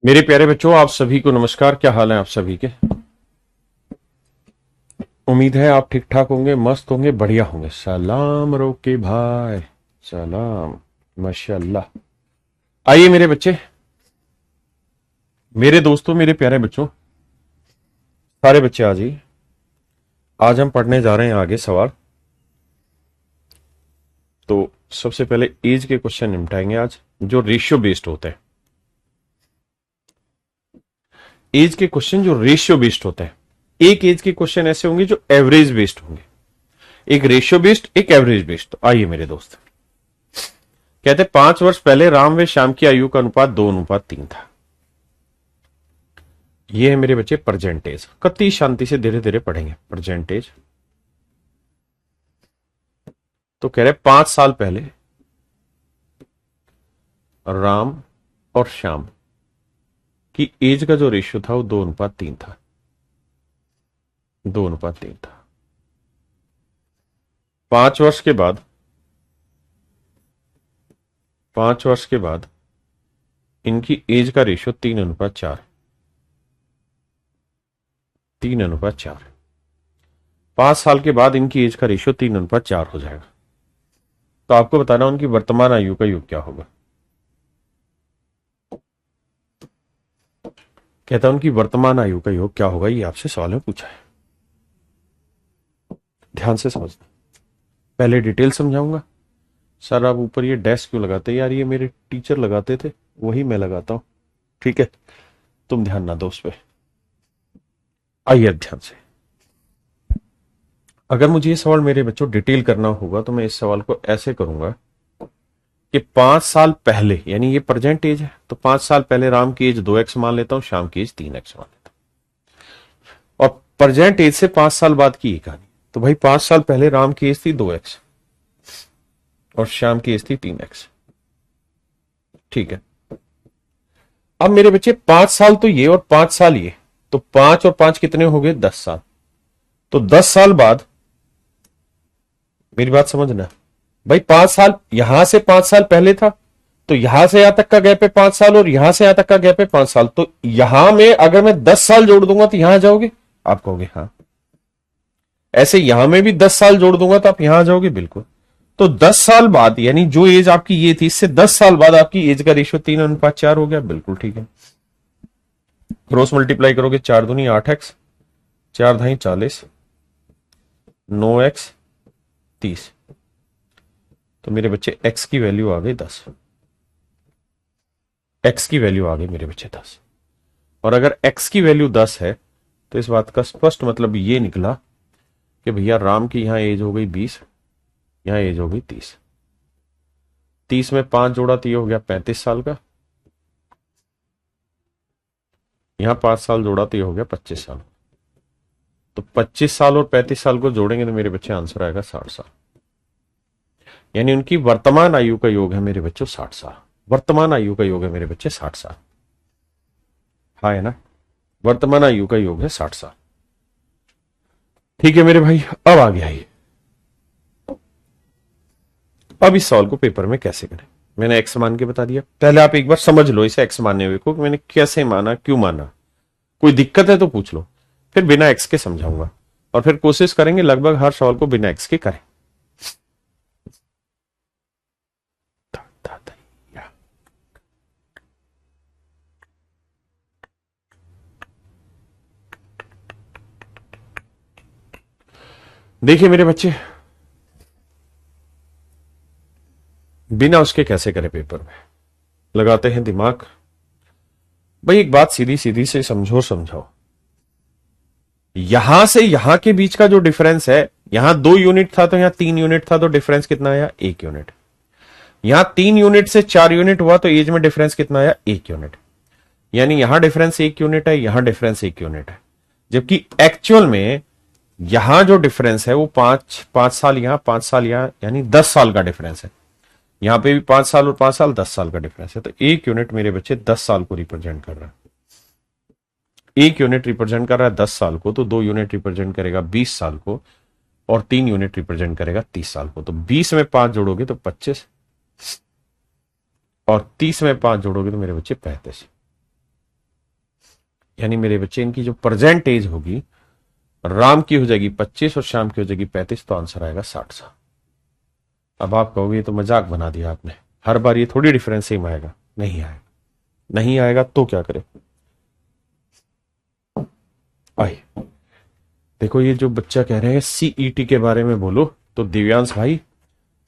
मेरे प्यारे बच्चों, आप सभी को नमस्कार। क्या हाल है आप सभी के? उम्मीद है आप ठीक ठाक होंगे, मस्त होंगे, बढ़िया होंगे। सलाम रोके भाई, सलाम, माशाल्लाह। आइए मेरे बच्चे, मेरे दोस्तों, मेरे प्यारे बच्चों, सारे बच्चे आ जाइए। आज हम पढ़ने जा रहे हैं आगे सवाल। तो सबसे पहले एज के क्वेश्चन निपटाएंगे आज, जो रेशियो बेस्ड होते हैं। एज के क्वेश्चन जो रेशियो बेस्ड होते हैं। एक एज के क्वेश्चन ऐसे होंगे जो एवरेज बेस्ड होंगे, एक रेशियो बेस्ड, एक एवरेज बेस्ड। तो आइए मेरे दोस्त, कहते 5 वर्ष पहले राम व श्याम की आयु का अनुपात 2:3 था। ये है मेरे बच्चे परसेंटेज। कति शांति से धीरे धीरे पढ़ेंगे परसेंटेज। तो कह रहे 5 साल पहले राम और श्याम की एज का जो रेशियो था वो 2:3 था। 2:3 था। 5 वर्ष के बाद, 5 वर्ष के बाद इनकी एज का रेशियो 3:4। 3:4। 5 साल के बाद इनकी एज का रेशियो 3:4 हो जाएगा। तो आपको बताना उनकी वर्तमान आयु का योग क्या होगा। कहता है उनकी वर्तमान आयु का योग क्या होगा, ये आपसे सवाल में पूछा है। ध्यान से समझना, पहले डिटेल समझाऊंगा। सर आप ऊपर ये डैश क्यों लगाते? यार ये मेरे टीचर लगाते थे, वही मैं लगाता हूं। ठीक है, तुम ध्यान ना दो उस पर। आइए अब ध्यान से। अगर मुझे ये सवाल मेरे बच्चों डिटेल करना होगा तो मैं इस सवाल को ऐसे करूंगा कि 5 साल पहले, यानी ये प्रेजेंट एज है, तो 5 साल पहले राम की एज 2x मान लेता हूं, श्याम की एज 3x मान लेता हूं। और प्रेजेंट एज से 5 साल बाद की ये कहानी। तो भाई 5 साल पहले राम की एज थी 2x और श्याम की एज थी 3x। ठीक है, अब मेरे बच्चे 5 साल तो ये और 5 साल ये, तो 5 और 5 कितने हो गए? 10 साल। तो 10 साल बाद, मेरी बात समझना भाई, 5 साल यहां से 5 साल पहले था, तो यहां से यहां तक का गैप है 5 साल, और यहां से यहां तक का गैप है 5 साल। तो यहां में अगर मैं 10 साल जोड़ दूंगा तो यहां आ जाओगे? आप कहोगे हाँ। ऐसे यहां में भी 10 साल जोड़ दूंगा तो आप यहां आ जाओगे? बिल्कुल। तो 10 साल बाद, यानी जो एज आपकी ये थी, इससे 10 साल बाद आपकी एज का रेशियो 3:4 हो गया। बिल्कुल ठीक है। क्रॉस मल्टीप्लाई करोगे, 4 दूनी 8x, 4 धाई 40, 9x 30। तो मेरे बच्चे x की वैल्यू आ गई 10। x की वैल्यू आ गई मेरे बच्चे 10। और अगर x की वैल्यू 10 है तो इस बात का स्पष्ट मतलब ये निकला कि भैया राम की यहां एज हो गई 20, यहां एज हो गई 30। 30 में 5 जोड़ा तो ये हो गया 35 साल का। यहां 5 साल जोड़ा तो ये हो गया 25 साल। तो 25 साल और 35 साल को जोड़ेंगे तो मेरे बच्चे आंसर आएगा 60 साल। यानी उनकी वर्तमान आयु का योग है मेरे बच्चों 60 साल। वर्तमान आयु का योग है मेरे बच्चे 60 साल। हाँ है ना, वर्तमान आयु का योग है 60 साल। ठीक है मेरे भाई, अब आ गया ये। अब इस सवाल को पेपर में कैसे करें? मैंने एक्स मान के बता दिया। पहले आप एक बार समझ लो इसे एक्स मानने हुए को, मैंने कैसे माना, क्यों माना। कोई दिक्कत है तो पूछ लो, फिर बिना एक्स के समझाऊंगा। और फिर कोशिश करेंगे लगभग हर सवाल को बिना एक्स के करें। देखिए मेरे बच्चे, बिना उसके कैसे करें पेपर में, लगाते हैं दिमाग। भाई एक बात सीधी सीधी से समझो, समझाओ। यहां से यहां के बीच का जो डिफरेंस है, यहां 2 यूनिट था तो यहां 3 यूनिट था, तो डिफरेंस कितना आया? 1 यूनिट। यहां 3 यूनिट से 4 यूनिट हुआ तो एज में डिफरेंस कितना आया? 1 यूनिट। यानी यहां डिफरेंस 1 यूनिट है, यहां डिफरेंस 1 यूनिट है। जबकि एक्चुअल में यहां जो डिफरेंस है वो 5 साल यहां, 5 साल यहां, यानी 10 साल का डिफरेंस है। यहां पे भी 5 साल और 5 साल, 10 साल का डिफरेंस है। तो 1 यूनिट मेरे बच्चे 10 साल को रिप्रेजेंट कर रहा है। 1 यूनिट रिप्रेजेंट कर रहा है 10 साल को, तो 2 यूनिट रिप्रेजेंट करेगा 20 साल को, और 3 यूनिट रिप्रेजेंट करेगा 30 साल को। तो 20 में 5 जोड़ोगे तो 25, और 30 में 5 जोड़ोगे तो मेरे बच्चे 35। यानी मेरे बच्चे इनकी जो प्रेजेंट एज होगी, राम की हो जाएगी 25 और श्याम की हो जाएगी 35, तो आंसर आएगा 60 साल। अब आप कहोगे ये तो मजाक बना दिया आपने, हर बार ये थोड़ी डिफरेंस सेम आएगा। नहीं आएगा, नहीं आएगा तो क्या करें। आइए देखो, ये जो बच्चा कह रहे हैं सीईटी के बारे में बोलो, तो दिव्यांश भाई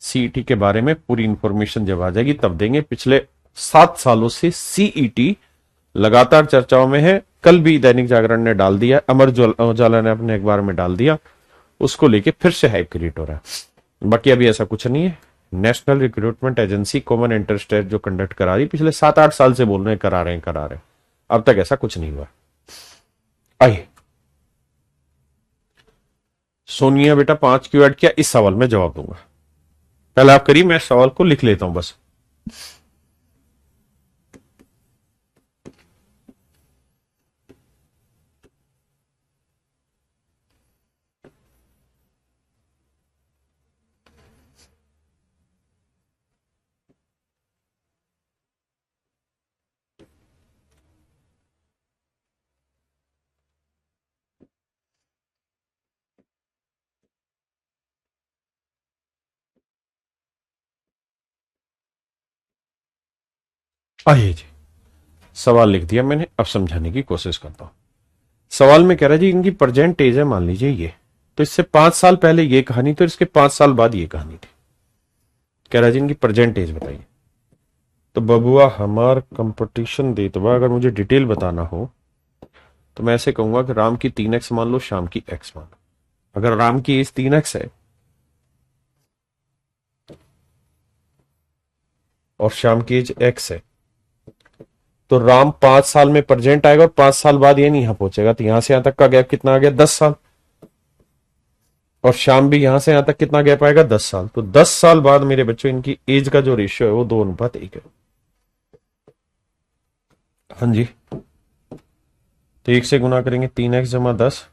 सीईटी के बारे में पूरी इंफॉर्मेशन जब आ जाएगी तब देंगे। पिछले 7 सालों से सीईटी लगातार चर्चाओं में है। कल भी दैनिक जागरण ने डाल दिया, अमर उजाला ने अपने अखबार में डाल दिया, उसको लेके फिर से हाइप क्रिएट हो रहा है। बाकी अभी ऐसा कुछ नहीं है। National recruitment agency common entrance test जो कंडक्ट करा रही, पिछले 7-8 साल से बोल रहे हैं करा रहे हैं करा रहे हैं, अब तक ऐसा कुछ नहीं हुआ। आइए, सोनिया बेटा 5 क्यों ऐड किया, इस सवाल में जवाब दूंगा। पहले आप करिए, मैं सवाल को लिख लेता हूं बस। आइए जी, सवाल लिख दिया मैंने, अब समझाने की कोशिश करता हूं। सवाल में कह रहा है जी इनकी प्रेजेंट एज है, मान लीजिए ये, तो इससे 5 साल पहले ये कहानी, तो इसके 5 साल बाद ये कहानी थी। कह रहा है जी इनकी प्रेजेंट एज बताइए। तो बबुआ हमार कंपटीशन देतवा, अगर मुझे डिटेल बताना हो तो मैं ऐसे कहूंगा कि राम की 3x मान लो, शाम की x मान लो। अगर राम की एज 3x है और शाम की एज x है, तो राम 5 साल में प्रेजेंट आएगा और 5 साल बाद ये नहीं यहां पहुंचेगा, तो यहां से यहां तक का गैप कितना आ गया, 10 साल। और शाम भी यहां से यहां तक कितना गैप आएगा, 10 साल। तो 10 साल बाद मेरे बच्चों इनकी एज का जो रेशियो है वो 2:1 है। हाँ जी, तो 1 से गुना करेंगे 3x जमा 10,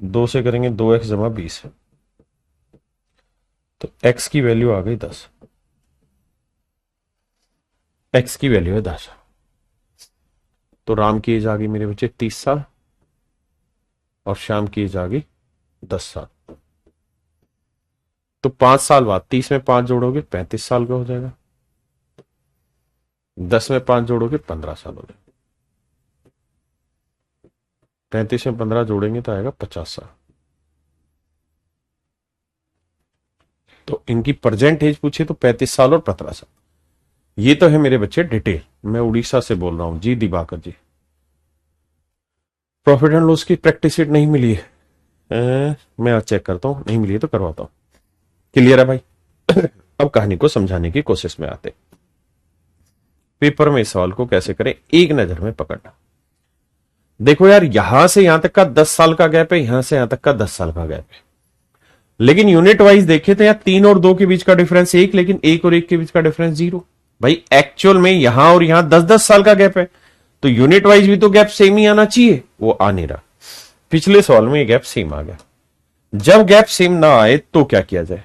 2 से करेंगे 2x जमा 20, तो x की वैल्यू आ गई 10। x की वैल्यू है 10। तो राम की एज आ गई मेरे बच्चे 30 साल और शाम की एज आ गई 10 साल। तो 5 साल बाद 30 में 5 जोड़ोगे 35 साल का हो जाएगा, 10 में 5 जोड़ोगे 15 साल हो जाएगा, 35 में 15 जोड़ेंगे तो आएगा 50 साल। तो इनकी प्रेजेंट एज पूछे तो 35 साल और 15 साल। ये तो है मेरे बच्चे डिटेल। मैं उड़ीसा से बोल रहा हूं जी, दिवाकर जी। प्रॉफिट एंड लॉस की प्रैक्टिस शीट नहीं मिली है, मैं आज चेक करता हूं, नहीं मिली है तो करवाता हूं। क्लियर है भाई। अब कहानी को समझाने की कोशिश में आते। पेपर में इस सवाल को कैसे करें, एक नजर में पकड़ना। देखो यार, यहां से यहां तक का 10 साल का गैप है, यहां से यहां तक का 10 साल का गैप है, लेकिन यूनिट वाइज देखे तो यार 3 और 2 के बीच का डिफरेंस 1, लेकिन 1 और 1 के बीच का डिफरेंस 0। भाई एक्चुअल में यहां और यहां 10-10 साल का गैप है, तो यूनिट वाइज भी तो गैप सेम ही आना चाहिए, वो आ नहीं रहा। पिछले सवाल में ये गैप सेम आ गया। जब गैप सेम ना आए तो क्या किया जाए,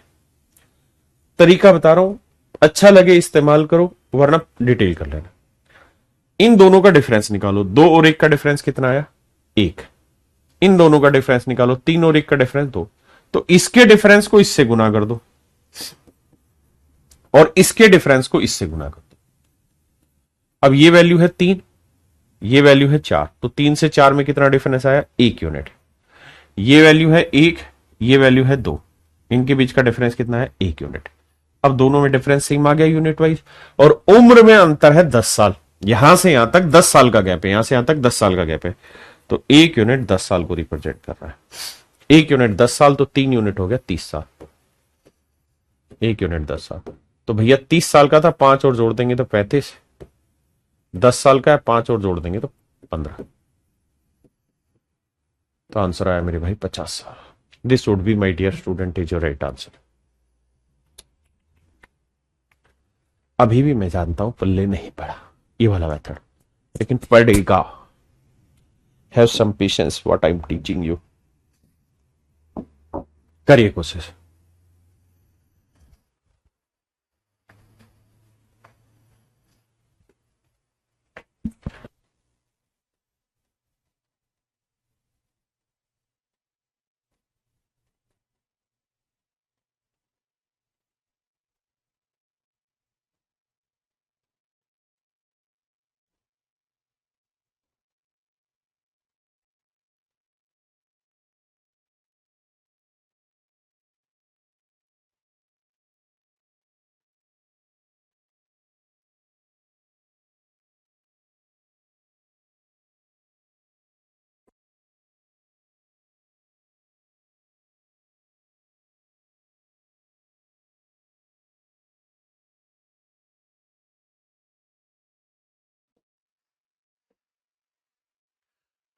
तरीका बता रहा हूं, अच्छा लगे इस्तेमाल करो, वरना डिटेल कर लेना। इन दोनों का डिफरेंस निकालो, 2 और 1 का डिफरेंस कितना आया, 1। इन दोनों का डिफरेंस निकालो, 3 और 1 का डिफरेंस 2। तो इसके डिफरेंस को इससे गुना कर दो और इसके डिफरेंस को इससे गुना कर दो। अब ये वैल्यू है 3, ये वैल्यू है 4, तो 3 से 4 में कितना डिफरेंस आया, 1 यूनिट। ये वैल्यू है 1, ये वैल्यू है 2, इनके बीच का डिफरेंस कितना है, 1 यूनिट। अब दोनों में डिफरेंस सेम आ गया यूनिट वाइज, और उम्र में अंतर है 10 साल। यहां से यहां तक 10 साल का गैप है, यहां से यहां तक 10 साल का गैप है, तो 1 यूनिट 10 साल को रिप्रेजेंट कर रहा है। 1 यूनिट 10 साल, तो 3 यूनिट हो गया 30 साल। 1 यूनिट 10 साल, तो भैया 30 साल का था, 5 और जोड़ देंगे तो 35। 10 साल का है, 5 और जोड़ देंगे तो 15। तो आंसर आया मेरे भाई 50 साल। This would be my dear student is your right answer. अभी भी मैं जानता हूं पल्ले नहीं पड़ा ये वाला मेथड, लेकिन पड़ेगा। Have some patience what I am teaching you. करिए कोशिश।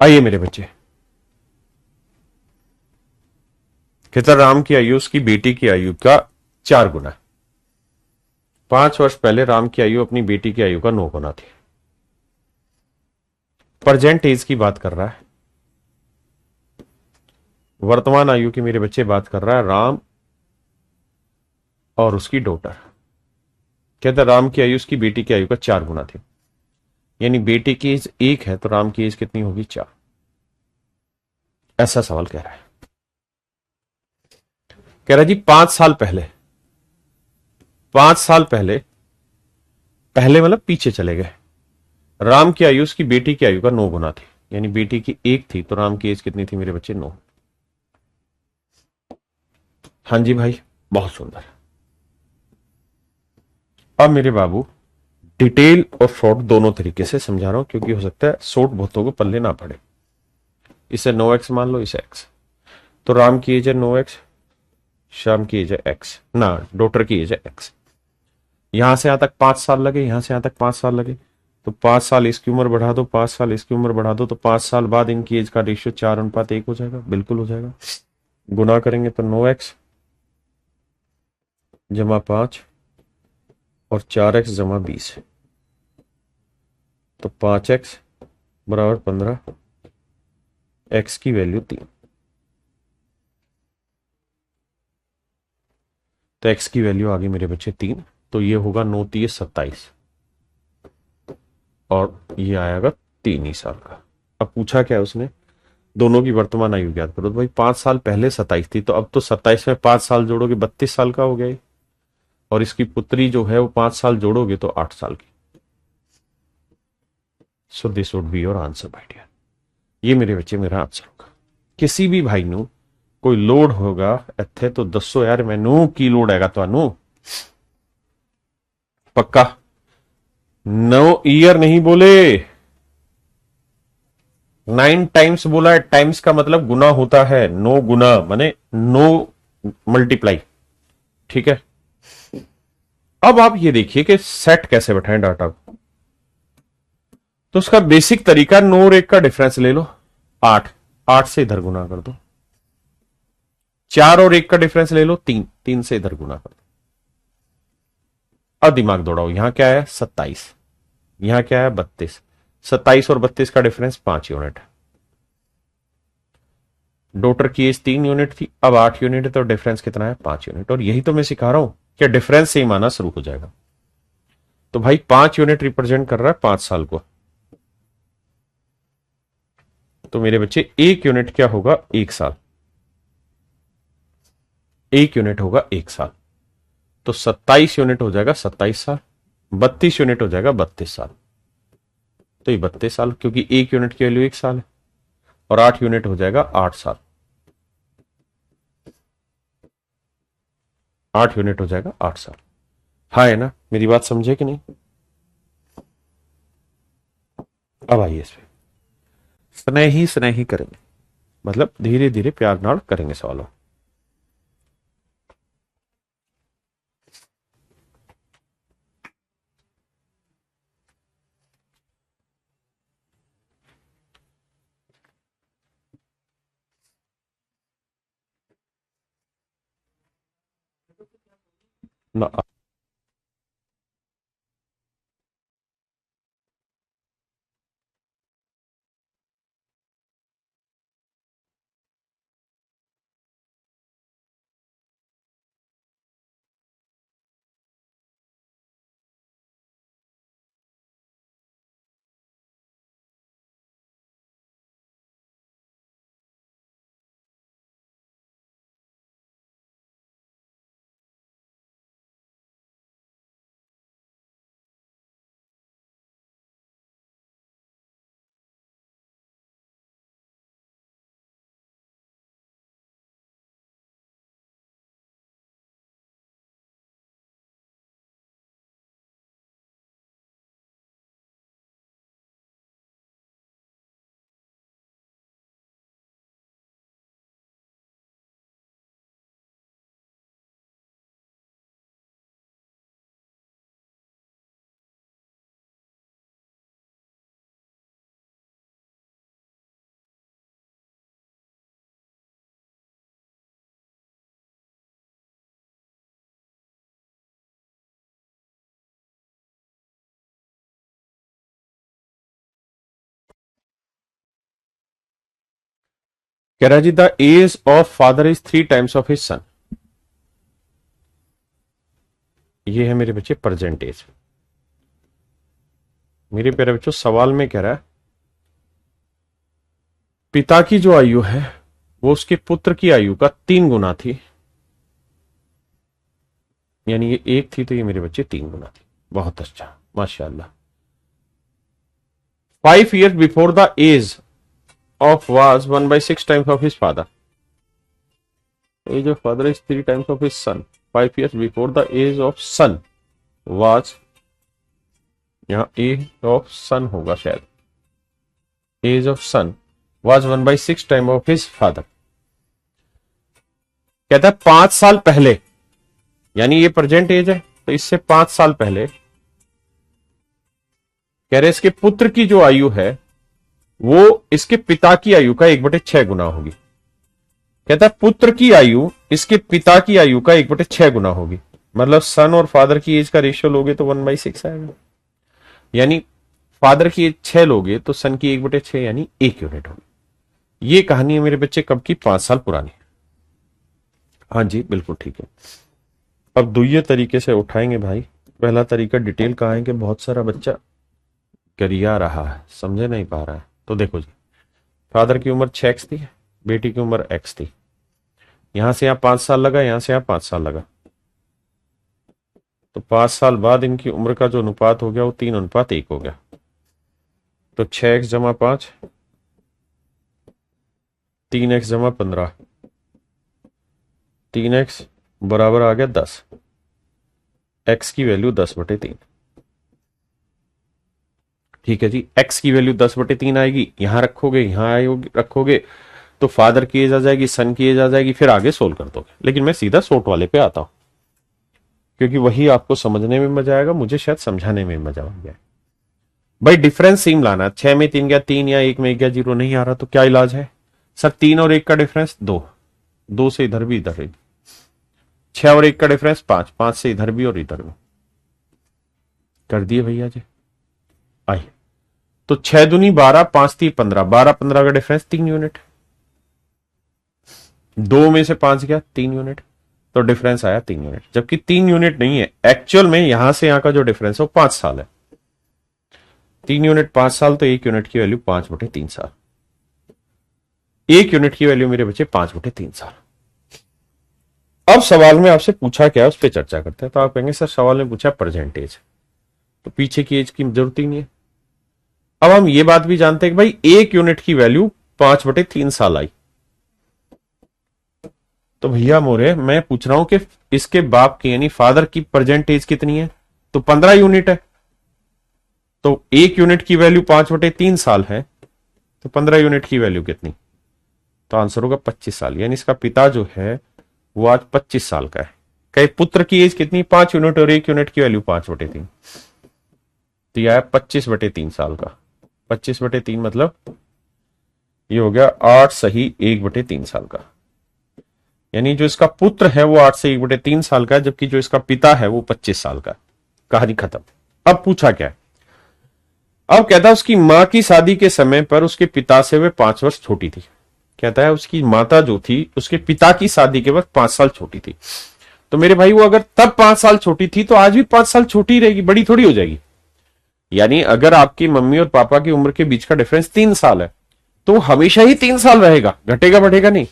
आइए मेरे बच्चे, कहता राम की आयु उसकी बेटी की आयु का 4 गुना। 5 वर्ष पहले राम की आयु अपनी बेटी की आयु का 9 गुना थी। प्रेजेंट एज की बात कर रहा है, वर्तमान आयु की मेरे बच्चे बात कर रहा है राम और उसकी डॉटर। कहता राम की आयु उसकी बेटी की आयु का 4 गुना थी, यानी बेटी की एज 1 है तो राम की एज कितनी होगी? 4। ऐसा सवाल कह रहा है। कह रहा है जी 5 साल पहले, 5 साल पहले, पहले मतलब पीछे चले गए, राम की आयु उसकी बेटी की आयु का 9 गुना थी, यानी बेटी की 1 थी तो राम की एज कितनी थी मेरे बच्चे? 9। हाँ जी भाई, बहुत सुंदर। अब मेरे बाबू डिटेल और शॉर्ट दोनों तरीके से समझा रहा हूं, क्योंकि हो सकता है शॉर्ट बहुतों को पल्ले ना पड़े। इसे 9x मान लो, इसे x। तो राम की एज है 9x, श्याम की एज है x ना, डॉटर की एज है x। यहां से यहां तक 5 साल लगे, यहां से यहां तक 5 साल लगे, तो 5 साल इसकी उम्र बढ़ा दो, 5 साल इसकी उम्र बढ़ा दो, तो 5 साल बाद इनकी एज का रेशियो 4:1 हो जाएगा। बिल्कुल हो जाएगा। गुना करेंगे तो 9x जमा 5 और 4x जमा 20, तो 5x बराबर 15, x की वैल्यू 3। तो x की वैल्यू आ गई मेरे बच्चे 3। तो ये होगा 9×3=27 और ये आएगा 3 ही साल का। अब पूछा क्या है उसने? दोनों की वर्तमान आयु ज्ञात करो। तो भाई 5 साल पहले 27 थी, तो अब तो 27 में 5 साल जोड़ोगे 32 साल का हो गया। और इसकी पुत्री जो है वो 5 साल जोड़ोगे तो 8 साल की। So this would be your answer भाई डियर। ये मेरे बच्चे मेरा आंसर होगा। किसी भी भाई नु कोई लोड होगा इत्थे तो दसो यार मैनू की लोड हैगा तुहानू। पक्का? 9 ईयर नहीं बोले, 9 टाइम्स बोला है। टाइम्स का मतलब गुना होता है, 9 गुना माने 9 मल्टीप्लाई। ठीक है। अब आप ये देखिए कि सेट कैसे बैठाएं डाटा को। तो उसका बेसिक तरीका 9 और 1 का डिफरेंस ले लो, 8। 8 से इधर गुना कर दो। 4 और 1 का डिफरेंस ले लो, 3। 3 से इधर गुना कर दो। अब दिमाग दौड़ाओ, यहां क्या है? 27। यहां क्या है? 32। 27 और 32 का डिफरेंस 5 यूनिट। डॉटर की एज 3 यूनिट थी, अब 8 यूनिट है, तो डिफरेंस कितना है? 5 यूनिट। और यही तो मैं सिखा रहा हूं कि डिफरेंस से ही माना शुरू हो जाएगा। तो भाई 5 यूनिट रिप्रेजेंट कर रहा है 5 साल को। तो मेरे बच्चे 1 यूनिट क्या होगा? 1 साल। 1 यूनिट होगा 1 साल। तो 27 यूनिट हो जाएगा 27 साल, 32 यूनिट हो जाएगा 32 साल। तो ये 32 साल, क्योंकि 1 यूनिट की वैल्यू 1 साल है। और 8 यूनिट हो जाएगा 8 साल। 8 यूनिट हो जाएगा 8 साल। हाँ है ना? मेरी बात समझे कि नहीं? अब आइए इस पे स्नेह ही करेंगे, मतलब धीरे धीरे प्यार नाल करेंगे सवालों। ना कह रहा जी the age of father is 3 times of his son. ये है मेरे बच्चे प्रेजेंट एज। मेरे प्यारे बच्चों सवाल में कह रहा है पिता की जो आयु है वो उसके पुत्र की आयु का 3 गुना थी। यानी ये 1 थी तो ये मेरे बच्चे 3 गुना थी। बहुत अच्छा, माशाल्लाह। 5 years before the age of was 1/6 times of his father. Age of father is 3 times of his son. 5 years before the age of son was, यहां एज ऑफ सन होगा शायद, age of son was 1/6 time of his father. कहता है 5 साल पहले, यानी ये present as है तो इससे 5 साल पहले कह रहे इसके पुत्र की जो आयु है वो इसके पिता की आयु का 1/6 गुना होगी। कहता है पुत्र की आयु इसके पिता की आयु का 1/6 गुना होगी। मतलब सन और फादर की एज का रेशियो लोगे तो 1/6 आएगा। यानी फादर की एज 6 लोगे तो सन की 1/6 यानी 1 यूनिट होगी। ये कहानी है मेरे बच्चे कब की, 5 साल पुरानी। हाँ जी बिल्कुल ठीक है। अब दुइये तरीके से उठाएंगे भाई। पहला तरीका डिटेल का है कि बहुत सारा बच्चा करिया रहा है, समझे नहीं पा रहा है। तो देखो जी, फादर की उम्र 6x थी, बेटी की उम्र x थी। यहां से यहां 5 साल लगा, यहां से यहां 5 साल लगा, तो 5 साल बाद इनकी उम्र का जो अनुपात हो गया वो 3:1 हो गया। तो 6x जमा 5, 3x जमा 15, 3x बराबर आ गया 10। x की वैल्यू 10/3। ठीक है जी, x की वैल्यू 10/3 आएगी, यहां रखोगे यहां रखोगे तो फादर की एज आ जाएगी, सन की एज आ जाएगी, फिर आगे सोल्व कर दोगे। लेकिन मैं सीधा सोट वाले पे आता हूं क्योंकि वही आपको समझने में मजा आएगा, मुझे शायद समझाने में मजा आ गया। भाई डिफरेंस सेम लाना, 6 में 3 गया 3 या 1 में 1 गया 0 नहीं आ रहा तो क्या इलाज है सर? 3 और 1 का डिफरेंस 2, 2 से इधर भी इधर भी। 6 और 1 का डिफरेंस 5, 5 से इधर भी और इधर भी। कर दिए भैया जी। आइए, तो 6 दूनी 12, 5 3 15, 12 15 का डिफरेंस 3 यूनिट। 2 में से 5 गया 3 यूनिट, तो डिफरेंस आया 3 यूनिट। जबकि 3 यूनिट नहीं है एक्चुअल में, यहां से यहां का जो डिफरेंस है वो 5 साल है। 3 यूनिट 5 साल, तो 1 यूनिट की वैल्यू 5/3 साल। 1 यूनिट की वैल्यू मेरे बच्चे 5/3 साल। अब सवाल में आपसे पूछा क्या उस पर चर्चा करते हैं। तो आप कहेंगे सर सवाल में पूछा परसेंटेज, तो पीछे की एज की जरूरत ही नहीं है। अब हम ये बात भी जानते हैं कि भाई 1 यूनिट की वैल्यू 5/3 साल आई। तो भैया मोरे मैं पूछ रहा हूं कि इसके बाप की यानी फादर की प्रेजेंट एज कितनी है? तो 15 यूनिट है। तो 1 यूनिट की वैल्यू 5/3 साल है, तो 15 यूनिट की वैल्यू कितनी? तो आंसर होगा 25 साल। यानी इसका पिता जो है वो आज 25 साल का है। कहे पुत्र की एज कितनी? 5 यूनिट, और 1 यूनिट की वैल्यू 5/3, तो यह है 25/3 साल का। 25/3 मतलब ये हो गया 8 सही 1/3 साल का। यानी जो इसका पुत्र है वो 8 से 1/3 साल का है, जबकि जो इसका पिता है वो 25 साल का। कहानी खत्म। अब पूछा क्या है? अब कहता है उसकी मां की शादी के समय पर उसके पिता से वे 5 वर्ष छोटी थी। कहता है उसकी माता जो थी उसके पिता की शादी के वक्त 5 साल छोटी थी। तो मेरे भाई वो अगर तब 5 साल छोटी थी तो आज भी 5 साल छोटी रहेगी, बड़ी थोड़ी हो जाएगी। यानी अगर आपकी मम्मी और पापा की उम्र के बीच का डिफरेंस 3 साल है तो हमेशा ही 3 साल रहेगा, घटेगा बढ़ेगा नहीं।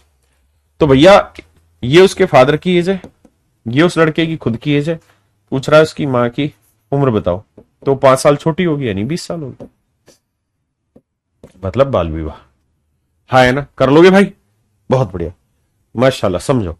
तो भैया ये उसके फादर की एज है, ये उस लड़के की खुद की एज है। पूछ रहा है उसकी मां की उम्र बताओ, तो 5 साल छोटी होगी यानी 20 साल होगी। मतलब बाल विवाह। हाँ है ना, कर लोगे भाई? बहुत बढ़िया, माशाल्लाह, समझो।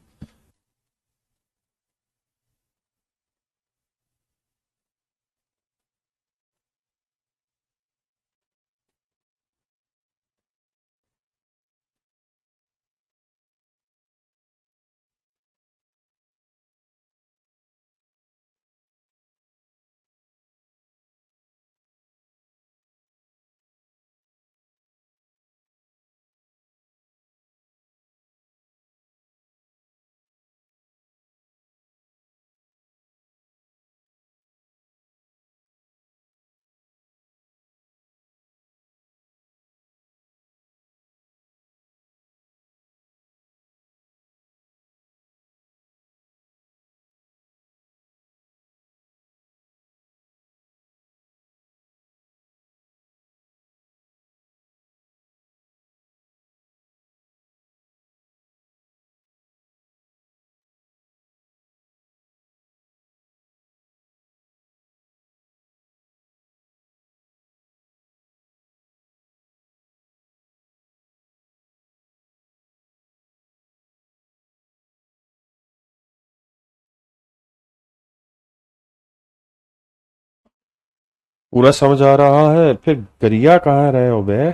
पूरा समझ आ रहा है, फिर गरिया कहाँ रहे हो बे।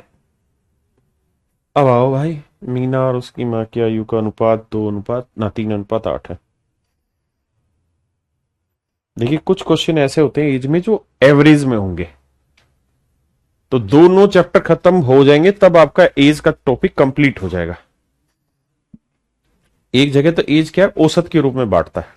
अब आओ भाई। मीना और उसकी माँ की आयु का अनुपात 3:8 है। देखिए कुछ क्वेश्चन ऐसे होते हैं एज में जो एवरेज में होंगे, तो दोनों चैप्टर खत्म हो जाएंगे तब आपका एज का टॉपिक कंप्लीट हो जाएगा। एक जगह तो एज क्या है, औसत के रूप में बांटता है।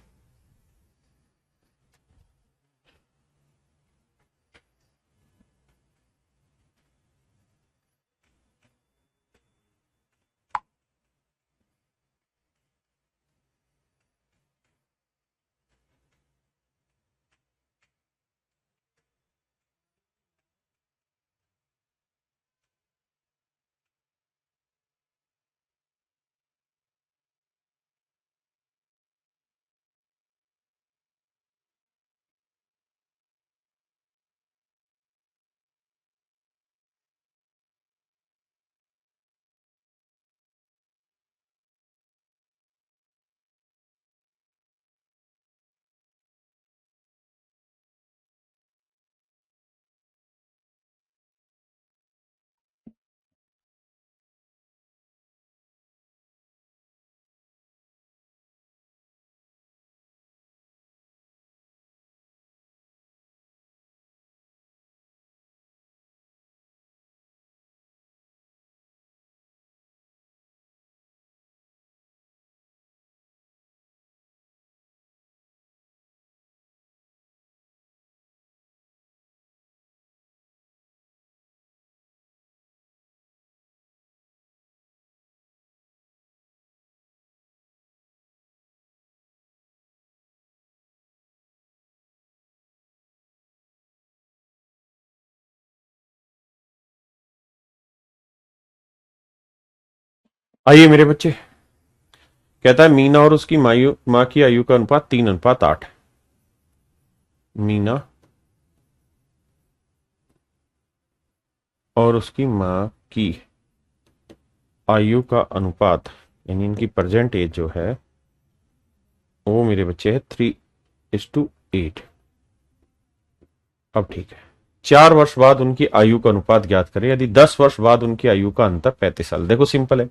आइए मेरे बच्चे, कहता है मीना और उसकी माँ की आयु का अनुपात 3:8 है। मीना और उसकी माँ की आयु का अनुपात, यानी इनकी प्रेजेंट एज जो है वो मेरे बच्चे है 3:8। अब ठीक है, 4 वर्ष बाद उनकी आयु का अनुपात ज्ञात करें यदि 10 वर्ष बाद उनकी आयु का अंतर 35 साल। देखो सिंपल है,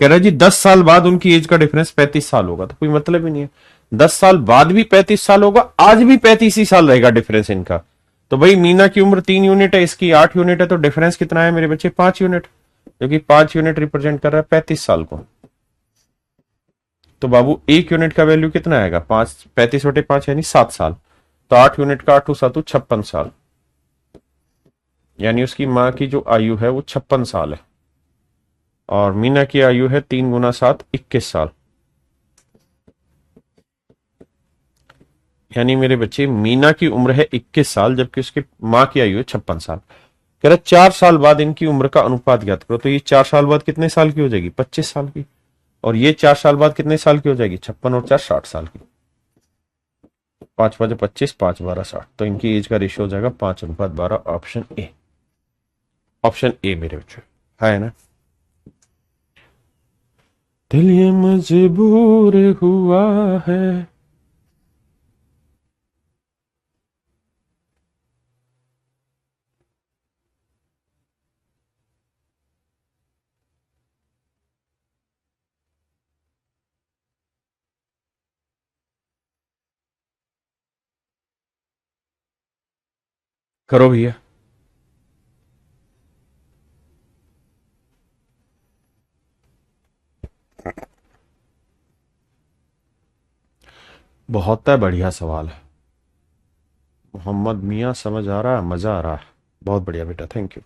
कह रहा है जी 10 साल बाद उनकी एज का डिफरेंस 35 साल होगा, तो कोई मतलब ही नहीं है। 10 साल बाद भी 35 साल होगा, आज भी 35 ही साल रहेगा डिफरेंस इनका। तो भाई मीना की उम्र 3 यूनिट है, इसकी 8 यूनिट है, तो डिफरेंस कितना है मेरे बच्चे 5 यूनिट, जो कि 5 यूनिट रिप्रेजेंट कर रहा है 35 साल को। तो बाबू 1 यूनिट का वैल्यू कितना आएगा, 35/5 यानी 7 साल। तो 8 यूनिट का 8 × 7 = 56 साल, यानी उसकी माँ की जो आयु है वो 56 साल है। और मीना की आयु है 3 × 7 = 21 साल, यानी मेरे बच्चे मीना की उम्र है 21 साल जबकि उसकी माँ की आयु है 56 साल। कह रहा 4 साल बाद इनकी उम्र का अनुपात ज्ञात करो, तो ये 4 साल बाद कितने साल की हो जाएगी, 25 साल की। और ये 4 साल बाद कितने साल की हो जाएगी, 56 और 4 60 साल की। 5×5 = 25, 5×12 = 60, तो इनकी एज का रेशियो हो जाएगा 5:12। ऑप्शन ए, ऑप्शन ए मेरे बच्चे है ना। दिल ये मजबूर हुआ है। करो भैया। बहुत है, बढ़िया सवाल है मोहम्मद मियाँ, समझ आ रहा है, मजा आ रहा है। बहुत बढ़िया बेटा, थैंक यू।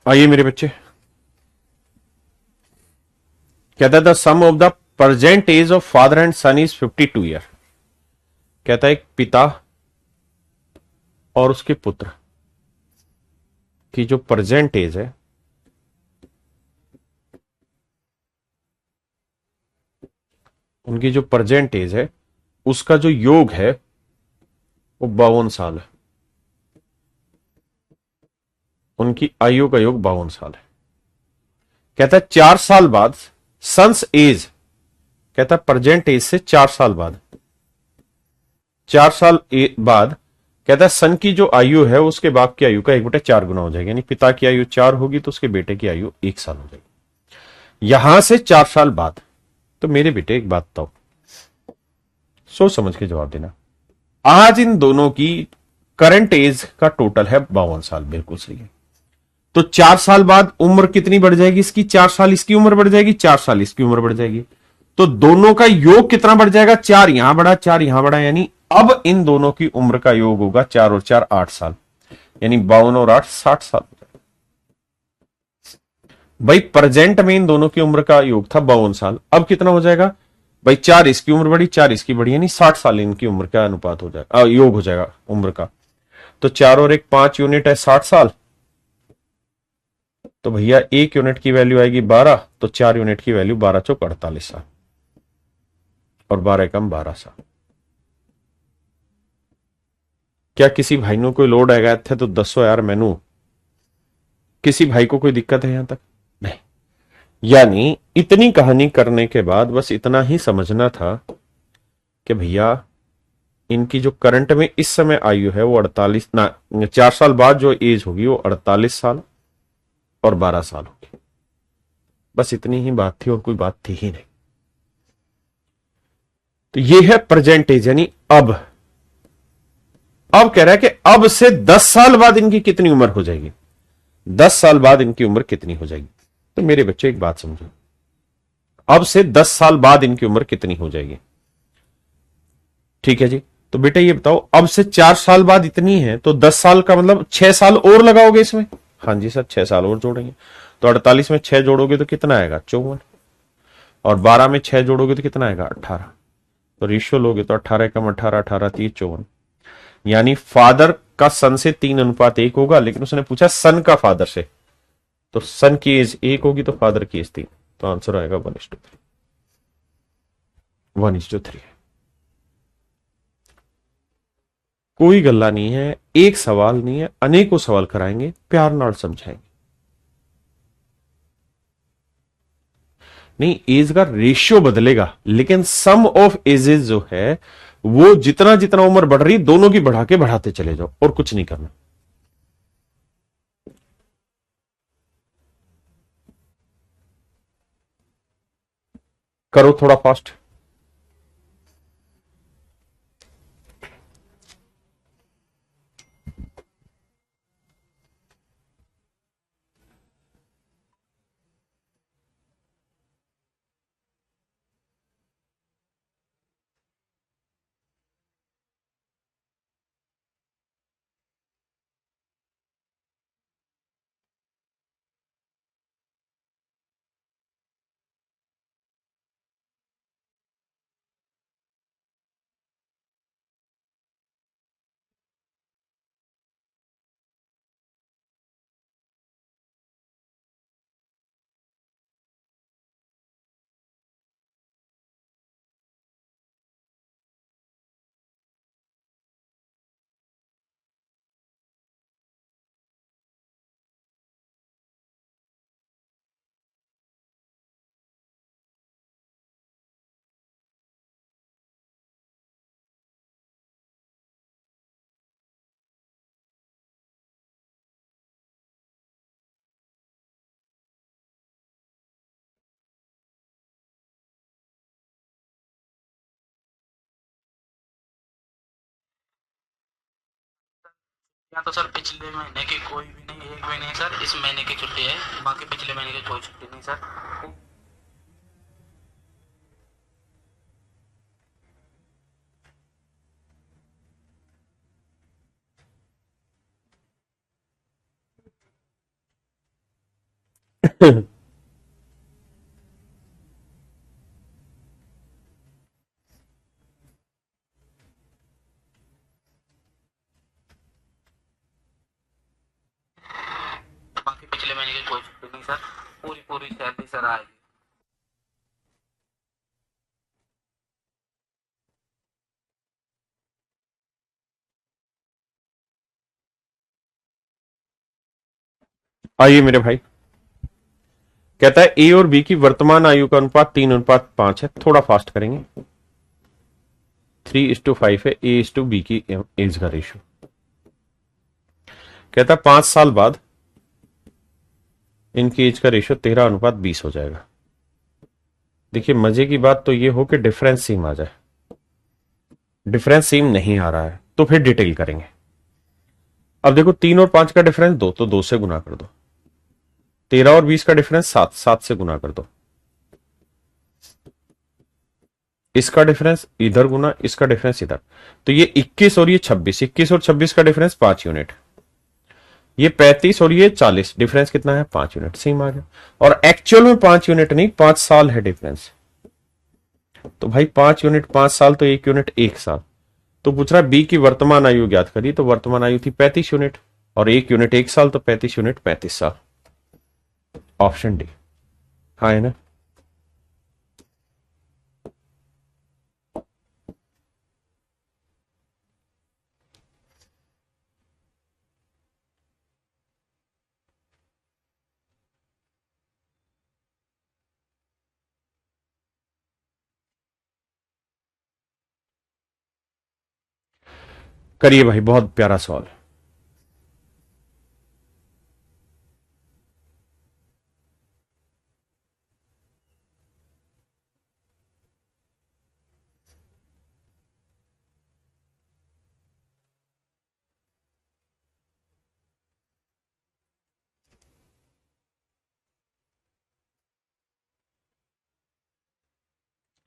आइए मेरे बच्चे, कहता है the sum of the present age of father and son is 52 year. कहता है एक पिता और उसके पुत्र की जो प्रेजेंट एज है, उनकी जो प्रेजेंट एज है उसका जो योग है वो 52 साल है। उनकी आयु का योग 52 साल है। कहता है 4 साल बाद सन्स एज, कहता है प्रेजेंट एज से 4 साल बाद, 4 साल बाद कहता है सन की जो आयु है उसके बाप की आयु का 1/4 गुना हो जाएगी। यानी पिता की आयु 4 होगी तो उसके बेटे की आयु 1 साल हो जाएगी। यहां से 4 साल बाद। तो मेरे बेटे एक बात बताओ, सोच समझ के जवाब देना। आज इन दोनों की करंट एज का टोटल है 52 साल, बिल्कुल सही है। तो 4 साल बाद उम्र कितनी बढ़ जाएगी इसकी? 4 साल इसकी उम्र बढ़ जाएगी, 4 साल इसकी उम्र बढ़ जाएगी। तो दोनों का योग कितना बढ़ जाएगा? 4 यहां बढ़ा, 4 यहां बढ़ा, यानी अब इन दोनों की उम्र का योग होगा 4 और 4 8 साल, यानी 52 और 8 60 साल। भाई प्रेजेंट में इन दोनों की उम्र का योग था 52 साल, अब कितना हो जाएगा भाई? 4 इसकी उम्र बढ़ी, 4 इसकी बढ़ी, यानी 60 साल इनकी उम्र का अनुपात हो जाएगा, योग हो जाएगा उम्र का। तो 4 और 1 5 यूनिट है 60 साल। तो भैया 1 यूनिट की वैल्यू आएगी 12, तो 4 यूनिट की वैल्यू 12 चौक 48 साल, और 12 कम 12 साल। क्या किसी भाई नु कोई लोड आएगा थे तो दसो यार मैनू, किसी भाई को कोई दिक्कत है यहां तक? नहीं। यानी इतनी कहानी करने के बाद बस इतना ही समझना था कि भैया इनकी जो करंट में इस समय आयु है वो 48 ना, 4 साल बाद जो एज होगी वो 48 साल और 12 साल होगी। बस इतनी ही बात थी और कोई बात थी ही नहीं। तो ये है प्रेजेंट एज, यानी अब कह रहा है कि अब से 10 साल बाद इनकी कितनी उम्र हो जाएगी, 10 साल बाद इनकी उम्र कितनी हो जाएगी। तो मेरे बच्चे एक बात समझो, अब से 10 साल बाद इनकी उम्र कितनी हो जाएगी? ठीक है जी। तो बेटा ये बताओ, अब से 4 साल बाद इतनी है तो 10 साल का मतलब 6 साल और लगाओगे इसमें? हाँ जी सर, 6 साल और जोड़ेंगे। तो 48 में 6 जोड़ोगे तो कितना आएगा? 54। और 12 में 6 जोड़ोगे तो कितना आएगा? 18। तो रेशियो लोगे तो 18 कम 18, 18 30 54। यानी फादर का सन से 3:1 होगा, लेकिन उसने पूछा सन का फादर से, तो सन की एज 1 होगी तो फादर की एज 3। तो आंसर आएगा 1:3, 1:3। कोई गल्ला नहीं है, एक सवाल नहीं है, अनेकों सवाल कराएंगे, प्यार नाल समझाएंगे। नहीं, एज का रेशियो बदलेगा, लेकिन सम ऑफ एजेस जो है वो जितना जितना उम्र बढ़ रही दोनों की बढ़ा के बढ़ाते चले जाओ, और कुछ नहीं करना। करो थोड़ा फास्ट। या तो सर पिछले महीने की कोई भी नहीं, एक भी नहीं सर, इस महीने की छुट्टी है, बाकी पिछले महीने की कोई छुट्टी नहीं सर। बाकी पिछले महीने की कोई छुट्टी नहीं सर, पूरी पूरी सैलरी सर आएगी। आइए मेरे भाई, कहता है ए और बी की वर्तमान आयु का अनुपात 3:5 है। थोड़ा फास्ट करेंगे। 3:5 है A/B की एज का रेशियो। कहता है 5 साल बाद इनकी एज का रेशियो 13:20 हो जाएगा। देखिए मजे की बात तो ये हो कि डिफरेंस सेम आ जाए। डिफरेंस सेम नहीं आ रहा है तो फिर डिटेल करेंगे। अब देखो 3 और 5 का डिफरेंस 2, तो 2 से गुना कर दो। 13 और 20 का डिफरेंस 7, 7 से गुना कर दो। इसका डिफरेंस इधर गुना, इसका डिफरेंस इधर, तो ये 21 और ये 26, 21 और 26 का डिफरेंस 5 यूनिट। ये 35 और ये 40, डिफरेंस कितना है? 5 यूनिट। सेम आ गया। और एक्चुअल में 5 यूनिट नहीं, 5 साल है डिफरेंस। तो भाई 5 यूनिट 5 साल, तो 1 यूनिट 1 साल। तो पूछ रहा बी की वर्तमान आयु ज्ञात करी, तो वर्तमान आयु थी 35 यूनिट और 1 यूनिट 1 साल, तो 35 यूनिट 35 साल। Option D. हाँ है ना? करिए भाई, बहुत प्यारा सवाल।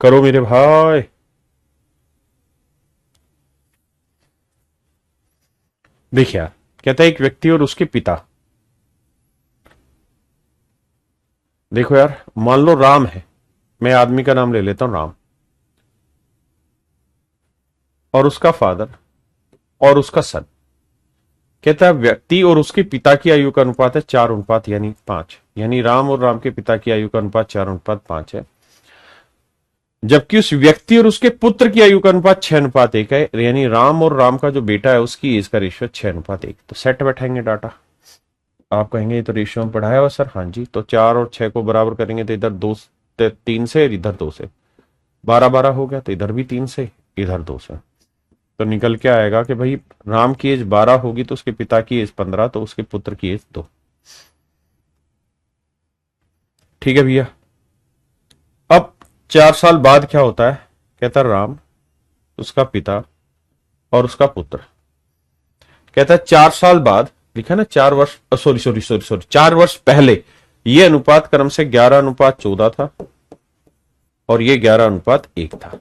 करो मेरे भाई। देखिए यार, कहता है एक व्यक्ति और उसके पिता। देखो यार, मान लो राम है, मैं आदमी का नाम ले लेता हूं राम, और उसका फादर और उसका सन। कहता है व्यक्ति और उसके पिता की आयु का अनुपात है 4:5 यानी 5, यानी राम और राम के पिता की आयु का अनुपात 4:5 है। जबकि उस व्यक्ति और उसके पुत्र की आयु का अनुपात 6:1 है, यानी राम और राम का जो बेटा है उसकी एज का रेशियो 6:1। तो सेट बैठाएंगे डाटा। आप कहेंगे ये तो रेशियो में पढ़ाया हुआ सर। हाँ जी, तो 4 और 6 को बराबर करेंगे तो इधर 2 3 से, इधर 2 से 12 हो गया, तो इधर भी 3 से, इधर 2 से। तो निकल के आएगा कि भाई राम की एज 12 होगी तो उसके पिता की एज 15, तो उसके पुत्र की एज 2। ठीक है भैया। अब 4 साल बाद क्या होता है? कहता राम, उसका पिता और उसका पुत्र। कहता है 4 साल बाद, लिखा ना 4 वर्ष, सॉरी सॉरी सॉरी सॉरी 4 वर्ष पहले ये अनुपात क्रम से 11:14 था और ये 11:1 था।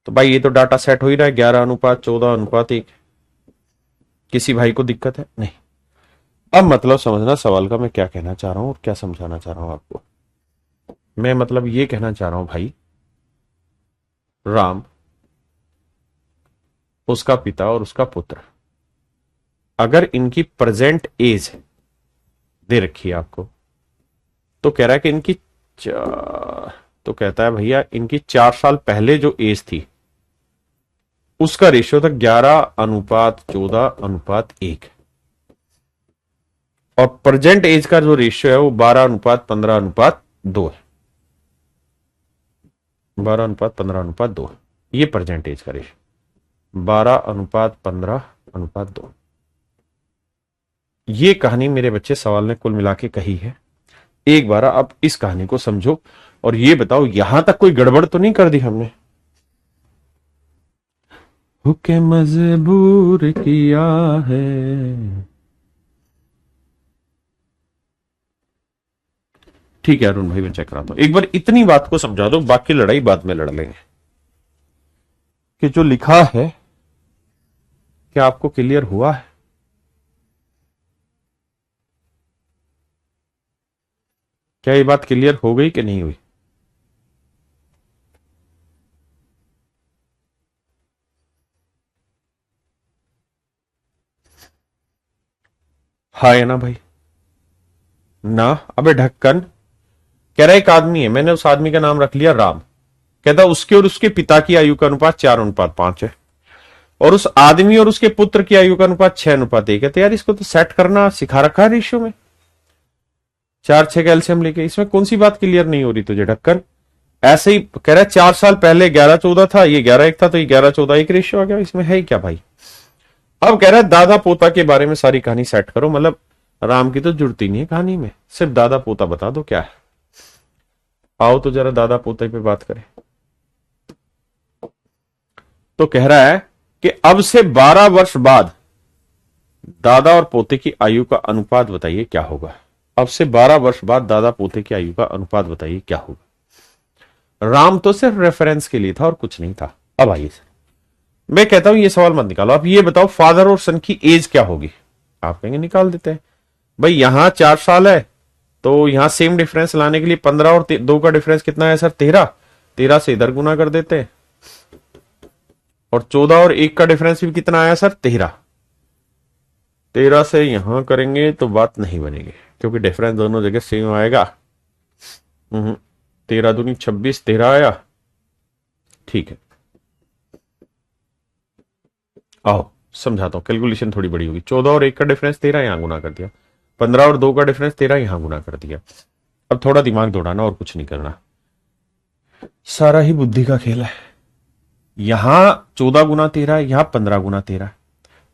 तो भाई ये तो डाटा सेट हो ही रहा है, 11:14:1। किसी भाई को दिक्कत है? नहीं। अब मतलब समझना सवाल का मैं क्या कहना चाह रहा हूं और क्या समझाना चाह रहा हूं आपको। मैं मतलब ये कहना चाह रहा हूं भाई, राम, उसका पिता और उसका पुत्र, अगर इनकी प्रेजेंट एज दे रखी है आपको, तो कह रहा है कि इनकी तो कहता है भैया इनकी 4 साल पहले जो एज थी उसका रेशियो था 11:14:1, और प्रेजेंट एज का जो रेशियो है वो 12:15:2 है। 12:15:2 ये प्रेजेंट एज का रेशियो 12:15:2। ये कहानी मेरे बच्चे सवाल ने कुल मिला के कही है। एक बार आप इस कहानी को समझो और ये बताओ यहां तक कोई गड़बड़ तो नहीं कर दी हमने? हुक्के मजबूर किया है। ठीक है अरुण भाई, मैं चेक कराता हूं। एक बार इतनी बात को समझा दो, बाकी लड़ाई बाद में लड़ लेंगे। कि जो लिखा है क्या आपको क्लियर हुआ है? क्या ये बात क्लियर हो गई कि नहीं हुई? हाँ है ना भाई? ना अबे ढक्कन। कह रहा एक आदमी है, मैंने उस आदमी का नाम रख लिया राम। कहता उसके और उसके पिता की आयु का अनुपात 4:5 है। और उस आदमी और उसके पुत्र की आयु का अनुपात 6:1 है। तो यार इसको तो सेट करना सिखा रखा है रेशियो में, 4:6 कैल्शियम लेके। इसमें कौन सी बात क्लियर नहीं हो रही तुझे ढक्कन? ऐसे ही कह रहा है 4 साल पहले 11:14 था, ये 11:1 था, तो ये 11:14 रेशियो आ गया। इसमें है ही क्या भाई? अब कह रहा है दादा पोता के बारे में सारी कहानी सेट करो, मतलब राम की तो जरूरत ही नहीं है कहानी में, सिर्फ दादा पोता बता दो क्या है। आओ तो जरा दादा पोते पे बात करें। तो कह रहा है कि अब से 12 वर्ष बाद दादा और पोते की आयु का अनुपात बताइए क्या होगा। अब से 12 वर्ष बाद दादा पोते की आयु का अनुपात बताइए क्या होगा। राम तो सिर्फ रेफरेंस के लिए था और कुछ नहीं था। अब आइए सर, मैं कहता हूं ये सवाल मत निकालो, आप ये बताओ फादर और सन की एज क्या होगी। आप कहेंगे निकाल देते हैं भाई, यहां 4 साल है तो यहां सेम डिफरेंस लाने के लिए 15 और 2 का डिफरेंस कितना है सर? 13। 13 से इधर गुना कर देते हैं, और 14 और 1 का डिफरेंस भी कितना आया सर? 13। 13 से यहां करेंगे तो बात नहीं बनेगी, क्योंकि डिफरेंस दोनों जगह सेम आएगा। 13 दूनी 26, 13 आया। ठीक है, आओ समझाता हूं, कैलकुलेशन थोड़ी बड़ी होगी। 14 और 1 का डिफरेंस 13, यहां गुना कर दिया। 15 और 2 का डिफरेंस 13, यहां गुना कर दिया। अब थोड़ा दिमाग दौड़ाना और कुछ नहीं करना, सारा ही बुद्धि का खेल है। यहां 14 गुना 13 है, यहां 15 गुना 13 है।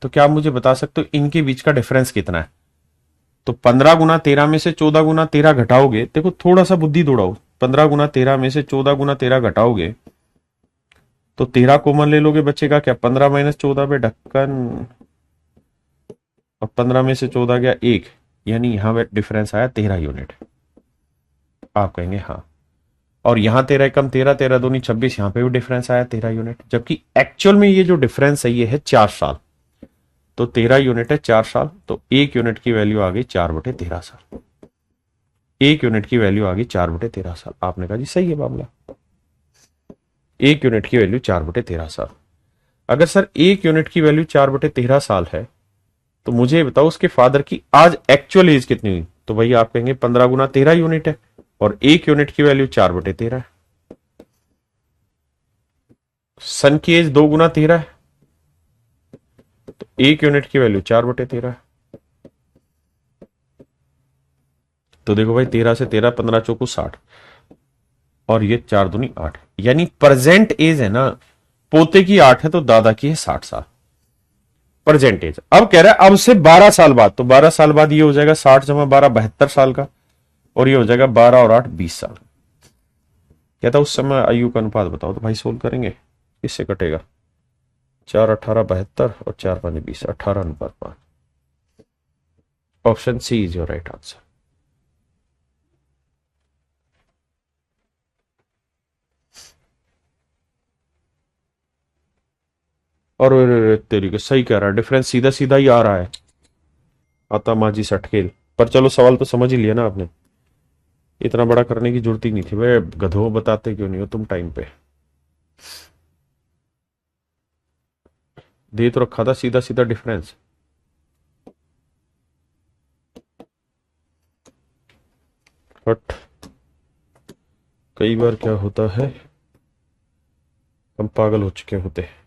तो क्या आप मुझे बता सकते हो इनके बीच का डिफरेंस कितना है? तो 15 गुना 13 में से 14 गुना 13 घटाओगे, देखो थोड़ा सा बुद्धि दौड़ाओ, 15 गुना 13 में से 14 गुना 13 घटाओगे तो 13 कॉमन ले लोगे, बचेगा क्या? 15 माइनस 14 पे ढक्कन, और 15 में से 14 गया 1, यानी यहां डिफरेंस आया 13 यूनिट। आप कहेंगे हाँ, और यहां 13 कम 13, 13 दूनी 26, यहां पे भी डिफरेंस आया 13 यूनिट, जबकि एक्चुअल में ये जो डिफरेंस है ये है 4 साल। तो 13 यूनिट है 4 साल, तो 1 यूनिट की वैल्यू आ गई 4/13 साल। 1 यूनिट की वैल्यू आ गई 4/13 साल। आपने कहा जी सही है मामला, 1 यूनिट की वैल्यू 4/13 साल। अगर सर 1 यूनिट की वैल्यू 4/13 साल है, तो मुझे बताओ उसके फादर की आज एक्चुअल एज कितनी हुई। तो भैया आप कहेंगे 15 गुना 13 यूनिट है, और 1 यूनिट की वैल्यू 4/13 है। सन की एज 2 गुना 13 है, तो 1 यूनिट की वैल्यू 4/13 है। तो देखो भाई 13 से 13, 15 चौको 60, और ये 4 दूनी 8, यानी प्रेजेंट एज है ना पोते की 8 है तो दादा की है 60 साल प्रेजेंट एज। अब कह रहा है अब से 12 साल बाद, तो 12 साल बाद ये हो जाएगा 60 जमा 12 72 साल का, और ये हो जाएगा 12 और 8 20 साल। कहता उस समय आयु का अनुपात बताओ। तो भाई सोल्व करेंगे, इससे कटेगा 4 18 72 और 4 5 20, 18:5। Option C is your right answer. और तेरी के सही कह रहा है, डिफरेंस सीधा सीधा ही आ रहा है, आता माजी सटकेल। पर चलो सवाल तो समझ ही लिया ना आपने, इतना बड़ा करने की जरूरत ही नहीं थी। वे गधो, बताते क्यों नहीं हो तुम टाइम पे? दे तो रखा था सीधा सीधा डिफरेंस। बट कई बार क्या होता है, हम पागल हो चुके होते हैं,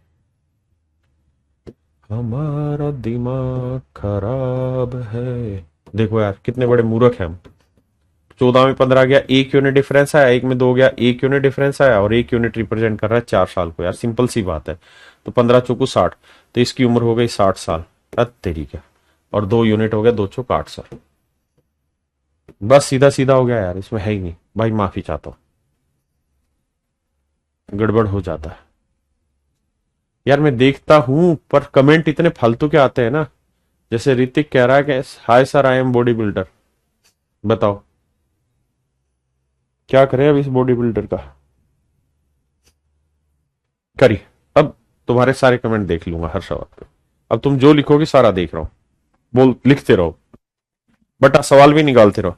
हमारा दिमाग खराब है। देखो यार कितने बड़े मूर्ख हैं हम। 14 में 15 गया, 1 यूनिट डिफरेंस आया, 1 में 2 गया, 1 यूनिट डिफरेंस आया, और 1 यूनिट रिप्रेजेंट कर रहा है 4 साल को। यार सिंपल सी बात है। तो 15 चौको 60, तो इसकी उम्र हो गई 60 साल। तेरी क्या, और 2 यूनिट हो गया 2 चौक 8 साल। बस सीधा सीधा हो गया यार, इसमें है ही नहीं भाई, माफी चाहता हूं, गड़बड़ हो जाता है यार। मैं देखता हूं पर कमेंट इतने फालतू के आते हैं ना, जैसे ऋतिक कह रहा है कि hi sir I am body builder. बताओ क्या करें अब इस बॉडी बिल्डर का? करिए अब, तुम्हारे सारे कमेंट देख लूंगा हर सवाल पे। अब तुम जो लिखोगे सारा देख रहा हूं, बोल लिखते रहो, बट सवाल भी निकालते रहो।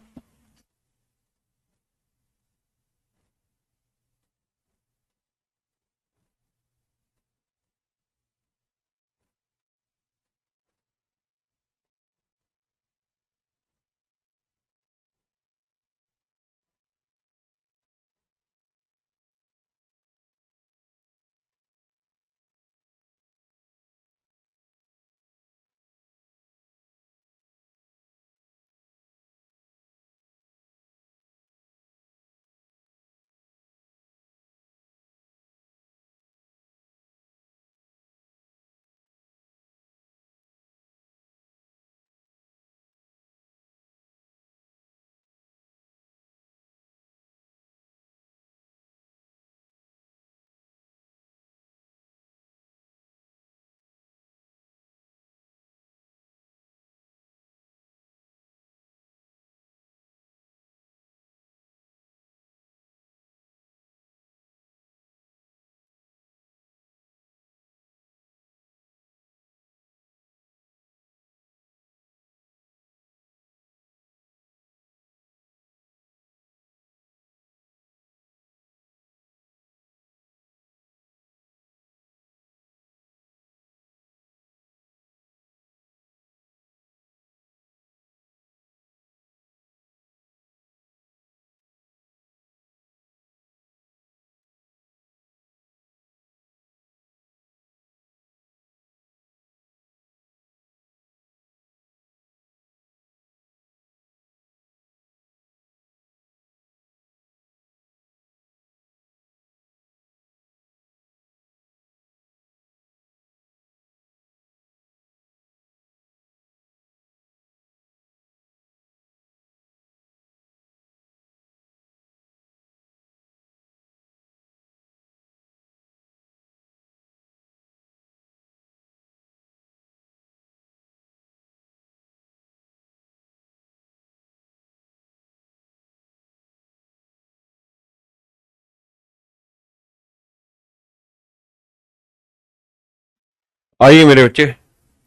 आइए मेरे बच्चे,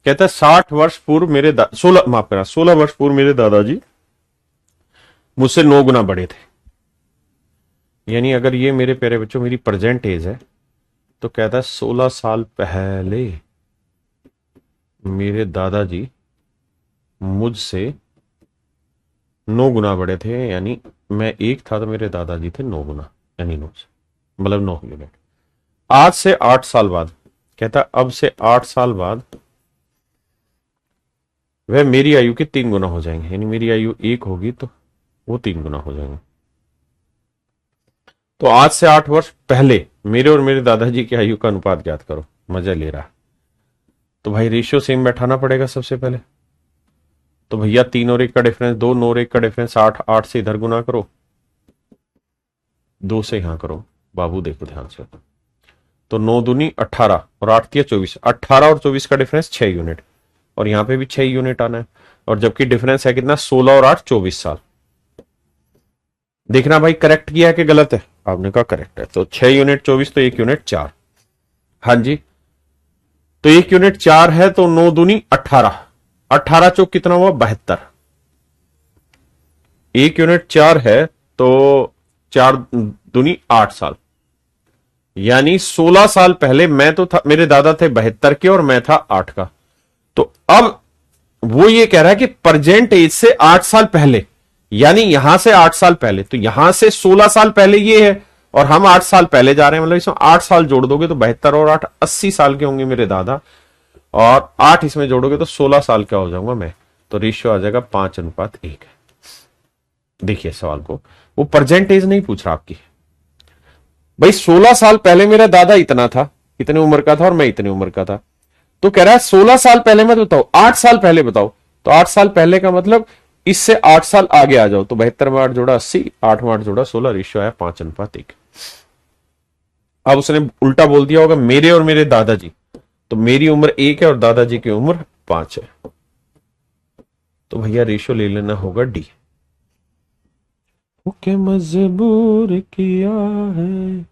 कहता है 60 वर्ष पूर्व मेरे 16, माफ करा, 16 वर्ष पूर्व मेरे दादाजी मुझसे 9 गुना बड़े थे। यानी अगर ये मेरे प्यारे बच्चों मेरी प्रेजेंट एज है, तो कहता है 16 साल पहले मेरे दादाजी मुझसे 9 गुना बड़े थे। यानी मैं एक था तो मेरे दादाजी थे 9 गुना, यानी 9 से, मतलब 9 यूनिट। आज से 8 साल बाद, कहता है अब से 8 साल बाद वह मेरी आयु के 3 गुना हो जाएंगे। यानी मेरी आयु 1 होगी तो वो 3 गुना हो जाएंगे। तो आज से 8 वर्ष पहले मेरे और मेरे दादाजी की आयु का अनुपात ज्ञात करो। मजा ले रहा। तो भाई रेशियो सेम बैठाना पड़ेगा सबसे पहले। तो भैया 3 और 1 का डिफरेंस 2, 9 और 1 का डिफरेंस 8, 8 से इधर गुना करो, 2 से यहां करो। बाबू देखो ध्यान से, तो 9 दूनी 18 और 8 तिया 24, 18 और 24 का डिफरेंस 6 यूनिट, और यहां पे भी 6 यूनिट आना है। और जबकि डिफरेंस है कितना, 16 और 8 24 साल। देखना भाई करेक्ट किया है कि गलत है। आपने कहा करेक्ट है, तो 6 यूनिट 24, तो 1 यूनिट 4। हाँ जी, तो 1 यूनिट 4 है, तो 9 दूनी 18, 18 चौक कितना हुआ, 72। 1 यूनिट 4 है तो 4 दूनी 8 साल। यानी 16 साल पहले मैं तो था, मेरे दादा थे 72 के और मैं था 8 का। तो अब वो ये कह रहा है कि प्रेजेंट एज से 8 साल पहले, यानी यहां से 8 साल पहले, तो यहां से 16 साल पहले ये है और हम 8 साल पहले जा रहे हैं, मतलब इसमें 8 साल जोड़ दोगे तो 72 और 8 80 साल के होंगे मेरे दादा, और 8 इसमें जोड़ोगे तो 16 साल का हो जाऊंगा मैं। तो रेशियो आ जाएगा 5:1। देखिए सवाल को, वो प्रेजेंट एज नहीं पूछ रहा आपकी। भाई 16 साल पहले मेरा दादा इतना था, इतने उम्र का था, और मैं इतनी उम्र का था। तो कह रहा है 16 साल पहले मत बताओ, 8 साल पहले बताओ। तो 8 साल पहले का मतलब इससे 8 साल आगे आ जाओ। तो 72 में 8 जोड़ा 80, 8 में 8 जोड़ा 16, रेशियो आया 5:1। अब उसने उल्टा बोल दिया होगा मेरे और मेरे दादाजी, तो मेरी उम्र 1 है और दादाजी की उम्र 5 है। तो भैया रेशियो ले लेना होगा डी। ओके मजबूर किया है।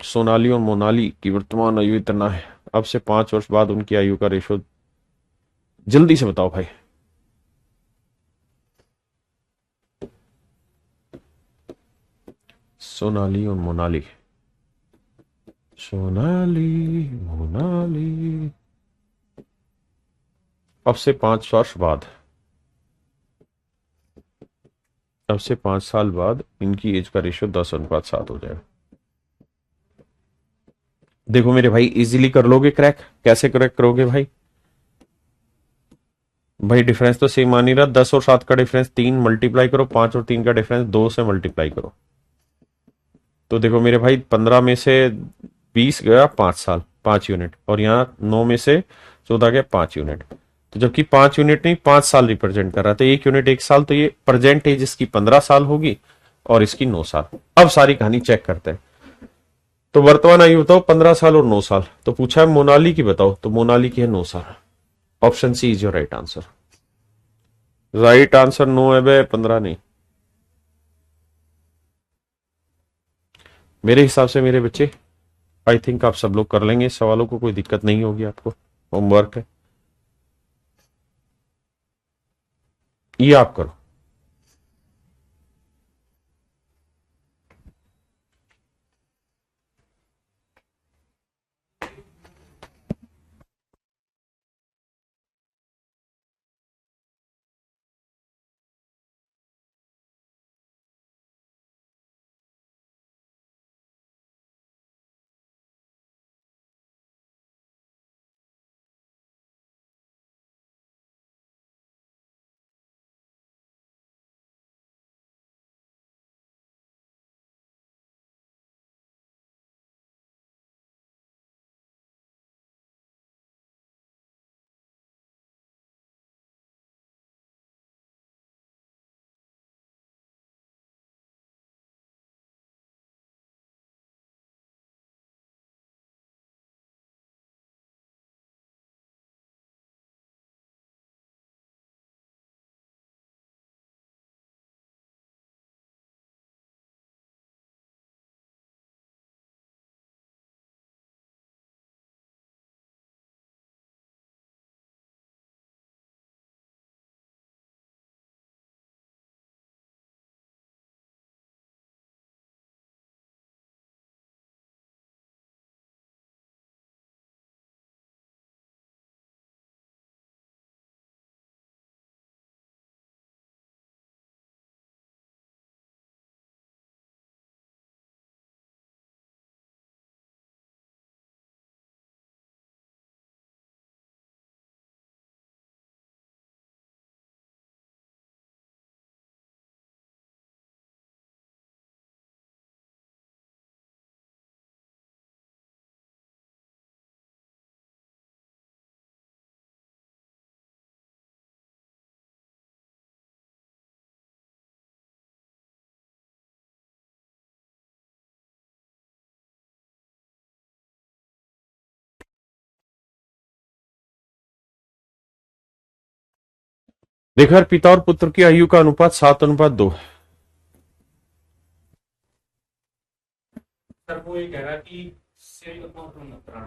सोनाली और मोनाली की वर्तमान आयु इतना है, अब से 5 वर्ष बाद उनकी आयु का रेशो जल्दी से बताओ भाई। सोनाली और मोनाली, सोनाली मोनाली, अब से 5 वर्ष बाद, अब से 5 साल बाद इनकी एज का रेशियो 10:7 हो जाएगा। देखो मेरे भाई इजीली कर लोगे क्रैक। कैसे क्रैक करोगे भाई? भाई डिफरेंस तो सेम मान ही रहा, 10 और 7 का डिफरेंस 3 मल्टीप्लाई करो, 5 और 3 का डिफरेंस 2 से मल्टीप्लाई करो। तो देखो मेरे भाई 15 में से 20 गया 5 साल, 5 यूनिट, और यहाँ 9 में से 14 गया 5 यूनिट। तो जबकि 5 यूनिट नहीं 5 साल रिप्रेजेंट कर रहा था, 1 यूनिट 1 साल, तो ये प्रेजेंट एज इसकी 15 साल होगी और इसकी 9 साल। अब सारी कहानी चेक करते हैं। तो वर्तमान आयु बताओ 15 साल और 9 साल। तो पूछा है मोनाली की बताओ, तो मोनाली की है 9 साल। Option C is your right answer. Right answer 9 है बे, 15 नहीं। मेरे हिसाब से मेरे बच्चे, आई थिंक आप सब लोग कर लेंगे इस सवालों को, कोई दिक्कत नहीं होगी आपको। होमवर्क है ये, आप करो। देखा यार, पिता और पुत्र की आयु का अनुपात 7:2। सर वो ये कह रहा है कि सेल अकाउंट में मत कराना,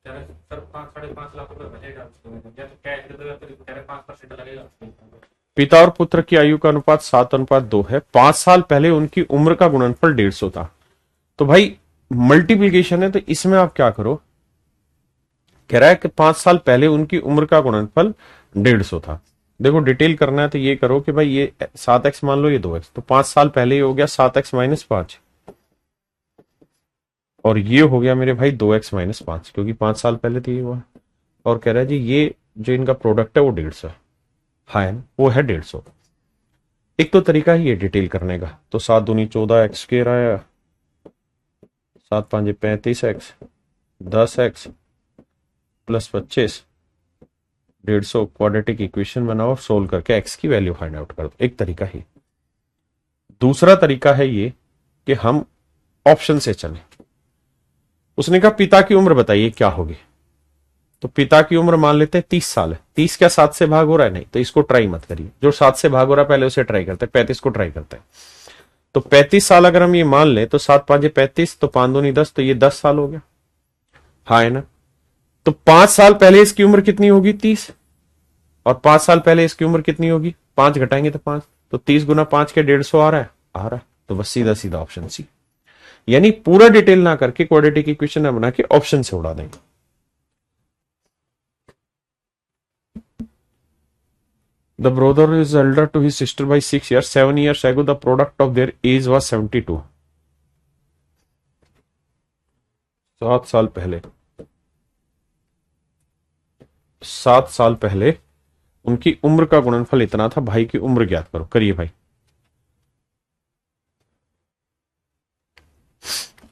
कह रहा है सर 5-5.5 लाख रुपए बचेगा उसको, या तो कैश दे दो या फिर कह रहे 5% लगेगा उसके ऊपर। पिता और पुत्र की आयु का अनुपात 7:2 है। 5 साल पहले उनकी उम्र का गुणनफल 150 था। तो भाई मल्टीप्लीकेशन है, तो इसमें आप क्या करो, कह रहा है कि 5 साल पहले उनकी उम्र का गुणनफल 150 था। देखो डिटेल करना है तो ये करो कि भाई ये 7x मान लो, ये 2x, तो 5 साल पहले ये हो गया 7x-5, और ये हो गया मेरे भाई 2x-5, क्योंकि 5 साल पहले तो ये हुआ। और कह रहा है जी ये जो इनका प्रोडक्ट है वो 150 है। हाँ है ना? वो है 150। एक तो तरीका ही है डिटेल करने का, तो 7 दूनी 14x के आया, 7 5 35x, 10x plus 25, 150 quadratic equation बनाओ और सोल्व करके x की वैल्यू फाइंड आउट कर दो। एक तरीका ही। दूसरा तरीका है ये कि हम ऑप्शन से चलें। उसने कहा पिता की उम्र बताइए क्या होगी, तो पिता की उम्र मान लेते हैं 30 साल है। 30 क्या 7 से भाग हो रहा है? नहीं, तो इसको ट्राई मत करिए। जो 7 से भाग हो रहा है पहले उसे ट्राई करते हैं, 35 को ट्राई करते हैं। तो 35 साल अगर हम ये मान लें तो 7 5 35, तो 5 दूनी 10, तो ये 10 साल हो गया। हाँ है ना? तो 5 साल पहले इसकी उम्र कितनी होगी? 30। और 5 साल पहले इसकी उम्र कितनी होगी? 5 घटाएंगे तो 5, तो 30 गुना 5 के 150 आ रहा है, आ रहा है। तो बस सीधा सीधा ऑप्शन सी। यानी पूरा डिटेल ना करके क्वाड्रेटिक इक्वेशन ना बना के ऑप्शन से उड़ा देंगे। The brother is elder to his sister by 6 years. 7 years ago, the product of their age was 72. 7 साल पहले, 7 साल पहले उनकी उम्र का गुणनफल इतना था। भाई की उम्र ज्ञात करो। करिए भाई,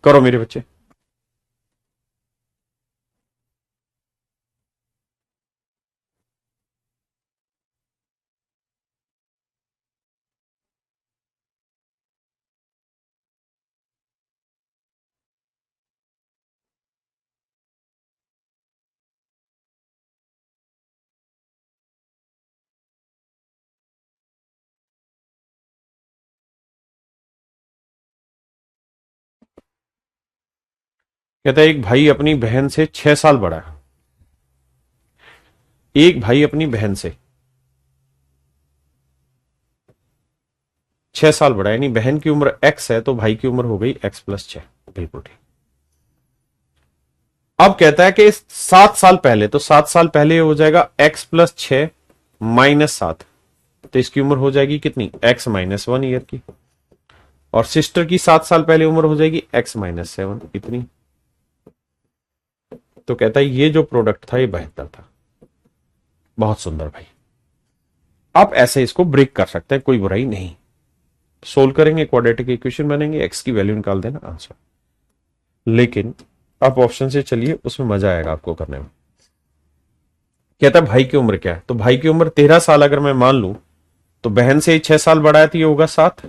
करो मेरे बच्चे। कहता है एक भाई अपनी बहन से 6 साल बड़ा है। एक भाई अपनी बहन से 6 साल बड़ा है, यानी बहन की उम्र x है तो भाई की उम्र हो गई x+6। बिल्कुल ठीक। अब कहता है कि 7 साल पहले, तो 7 साल पहले हो जाएगा x+6 - 7, तो इसकी उम्र हो जाएगी कितनी? x-1 ईयर की। और सिस्टर की 7 साल पहले उम्र हो जाएगी x-7, इतनी। तो कहता है ये जो प्रोडक्ट था ये 72 था। बहुत सुंदर भाई। आप ऐसे इसको ब्रेक कर सकते हैं, कोई बुराई नहीं। सोल्व करेंगे, क्वाड्रेटिक इक्वेशन बनेंगे, x की वैल्यू निकाल देना, आंसर। लेकिन आप ऑप्शन से चलिए, उसमें मजा आएगा आपको करने में। कहता है भाई की उम्र क्या है, तो भाई की उम्र 13 साल अगर मैं मान लू, तो बहन से 6 साल बड़ा है तो ये होगा 7।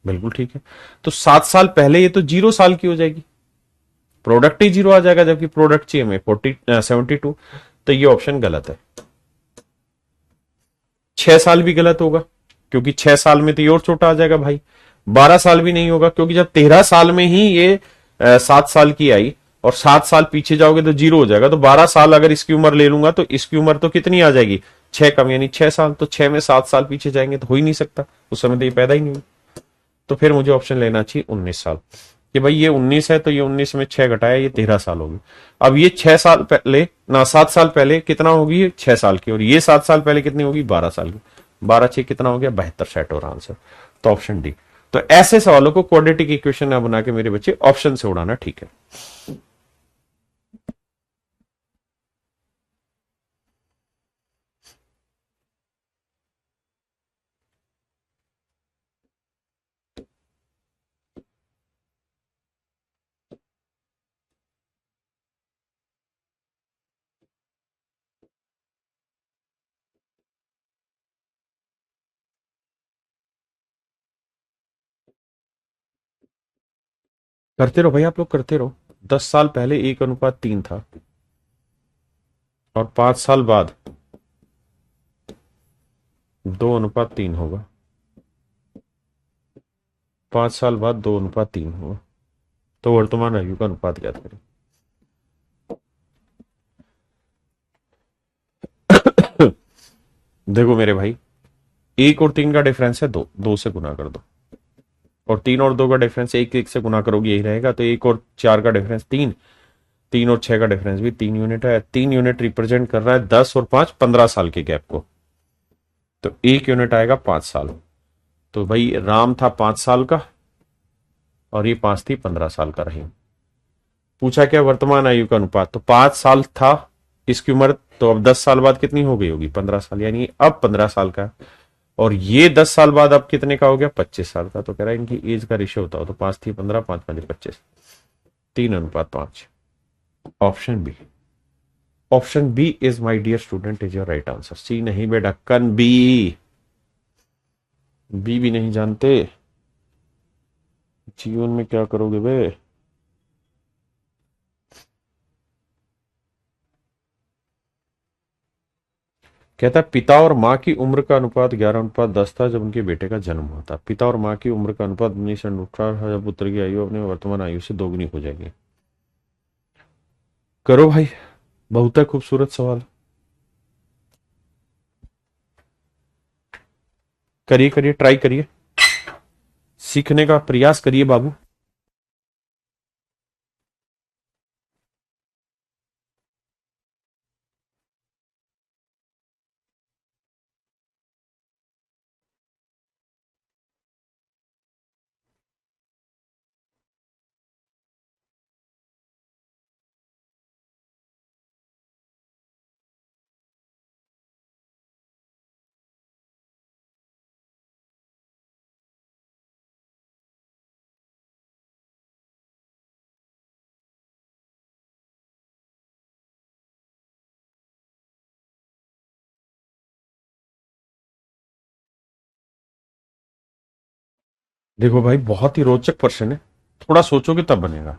बिल्कुल ठीक है। तो 7 साल पहले ये तो 0 साल की हो जाएगी, प्रोडक्ट ही 0 आ जाएगा, जबकि प्रोडक्ट चाहिए हमें 72। तो ये ऑप्शन गलत है। 6 साल भी गलत होगा, क्योंकि 6 साल में तो ये और छोटा आ जाएगा भाई। 12 साल भी नहीं होगा, क्योंकि जब 13 साल में ही ये 7 साल की आई, और 7 साल पीछे जाओगे तो 0 हो जाएगा। तो 12 साल अगर इसकी उम्र ले लूंगा तो इसकी उम्र तो कितनी आ जाएगी? 6 कम, यानी 6 साल। तो 6 में 7 साल पीछे जाएंगे तो हो ही नहीं सकता, उस समय तो ये पैदा ही नहीं हुई। तो फिर मुझे ऑप्शन लेना चाहिए 19 साल, कि भाई ये 19 है तो ये 19 में 6 घटाया, ये 13 साल होगी। अब ये 6 साल पहले ना 7 साल पहले कितना होगी? 6 साल की। और ये 7 साल पहले कितनी होगी? 12 साल की। 12 6 कितना हो गया? 72 सेट और आंसर। तो ऑप्शन डी। तो ऐसे सवालों को क्वाड्रेटिक इक्वेशन ना बना के मेरे बच्चे ऑप्शन से उड़ाना ठीक है। करते रहो भाई, आप लोग करते रहो। 10 साल पहले 1:3 था, और 5 साल बाद 2:3 होगा, 5 साल बाद 2:3 होगा। तो वर्तमान आयु का अनुपात ज्ञात करें। देखो मेरे भाई, 1 और 3 का डिफरेंस है 2, 2 से गुना कर दो, और 3 और 2 का डिफरेंस 1 से गुना करोगे यही रहेगा। तो 1 और 4 का डिफरेंस 3, 3 और 6 का डिफरेंस भी 3 यूनिट है। 3 यूनिट रिप्रेजेंट कर रहा है 10 और 5 15 साल के गैप को। तो 1 यूनिट आएगा 5 साल। तो भाई राम था 5 साल का और ये 5 थी 15 साल का रही। पूछा क्या वर्तमान आयु का अनुपात, तो 5 साल था इसकी उम्र, तो अब 10 साल बाद कितनी हो गई होगी 15 साल, यानी अब 15 साल का। और ये 10 साल बाद अब कितने का हो गया 25 साल का। तो कह रहा है इनकी एज का रेशियो होता हो तो 5 थी 15, 5 5 25, 3:5। Option B, option B is my dear student is your right answer. C नहीं बेटा, कन बी, बी भी नहीं जानते, जीवन में क्या करोगे बे। कहता है पिता और माँ की उम्र का अनुपात 11:10 था जब उनके बेटे का जन्म हुआ था। पिता और माँ की उम्र का अनुपात 1918 जब पुत्र की आयु अपने वर्तमान आयु से दोगुनी हो जाएगी। करो भाई, बहुत है खूबसूरत सवाल, करिए करिए, ट्राई करिए, सीखने का प्रयास करिए बाबू। देखो भाई, बहुत ही रोचक प्रश्न है, थोड़ा सोचोगे तब बनेगा।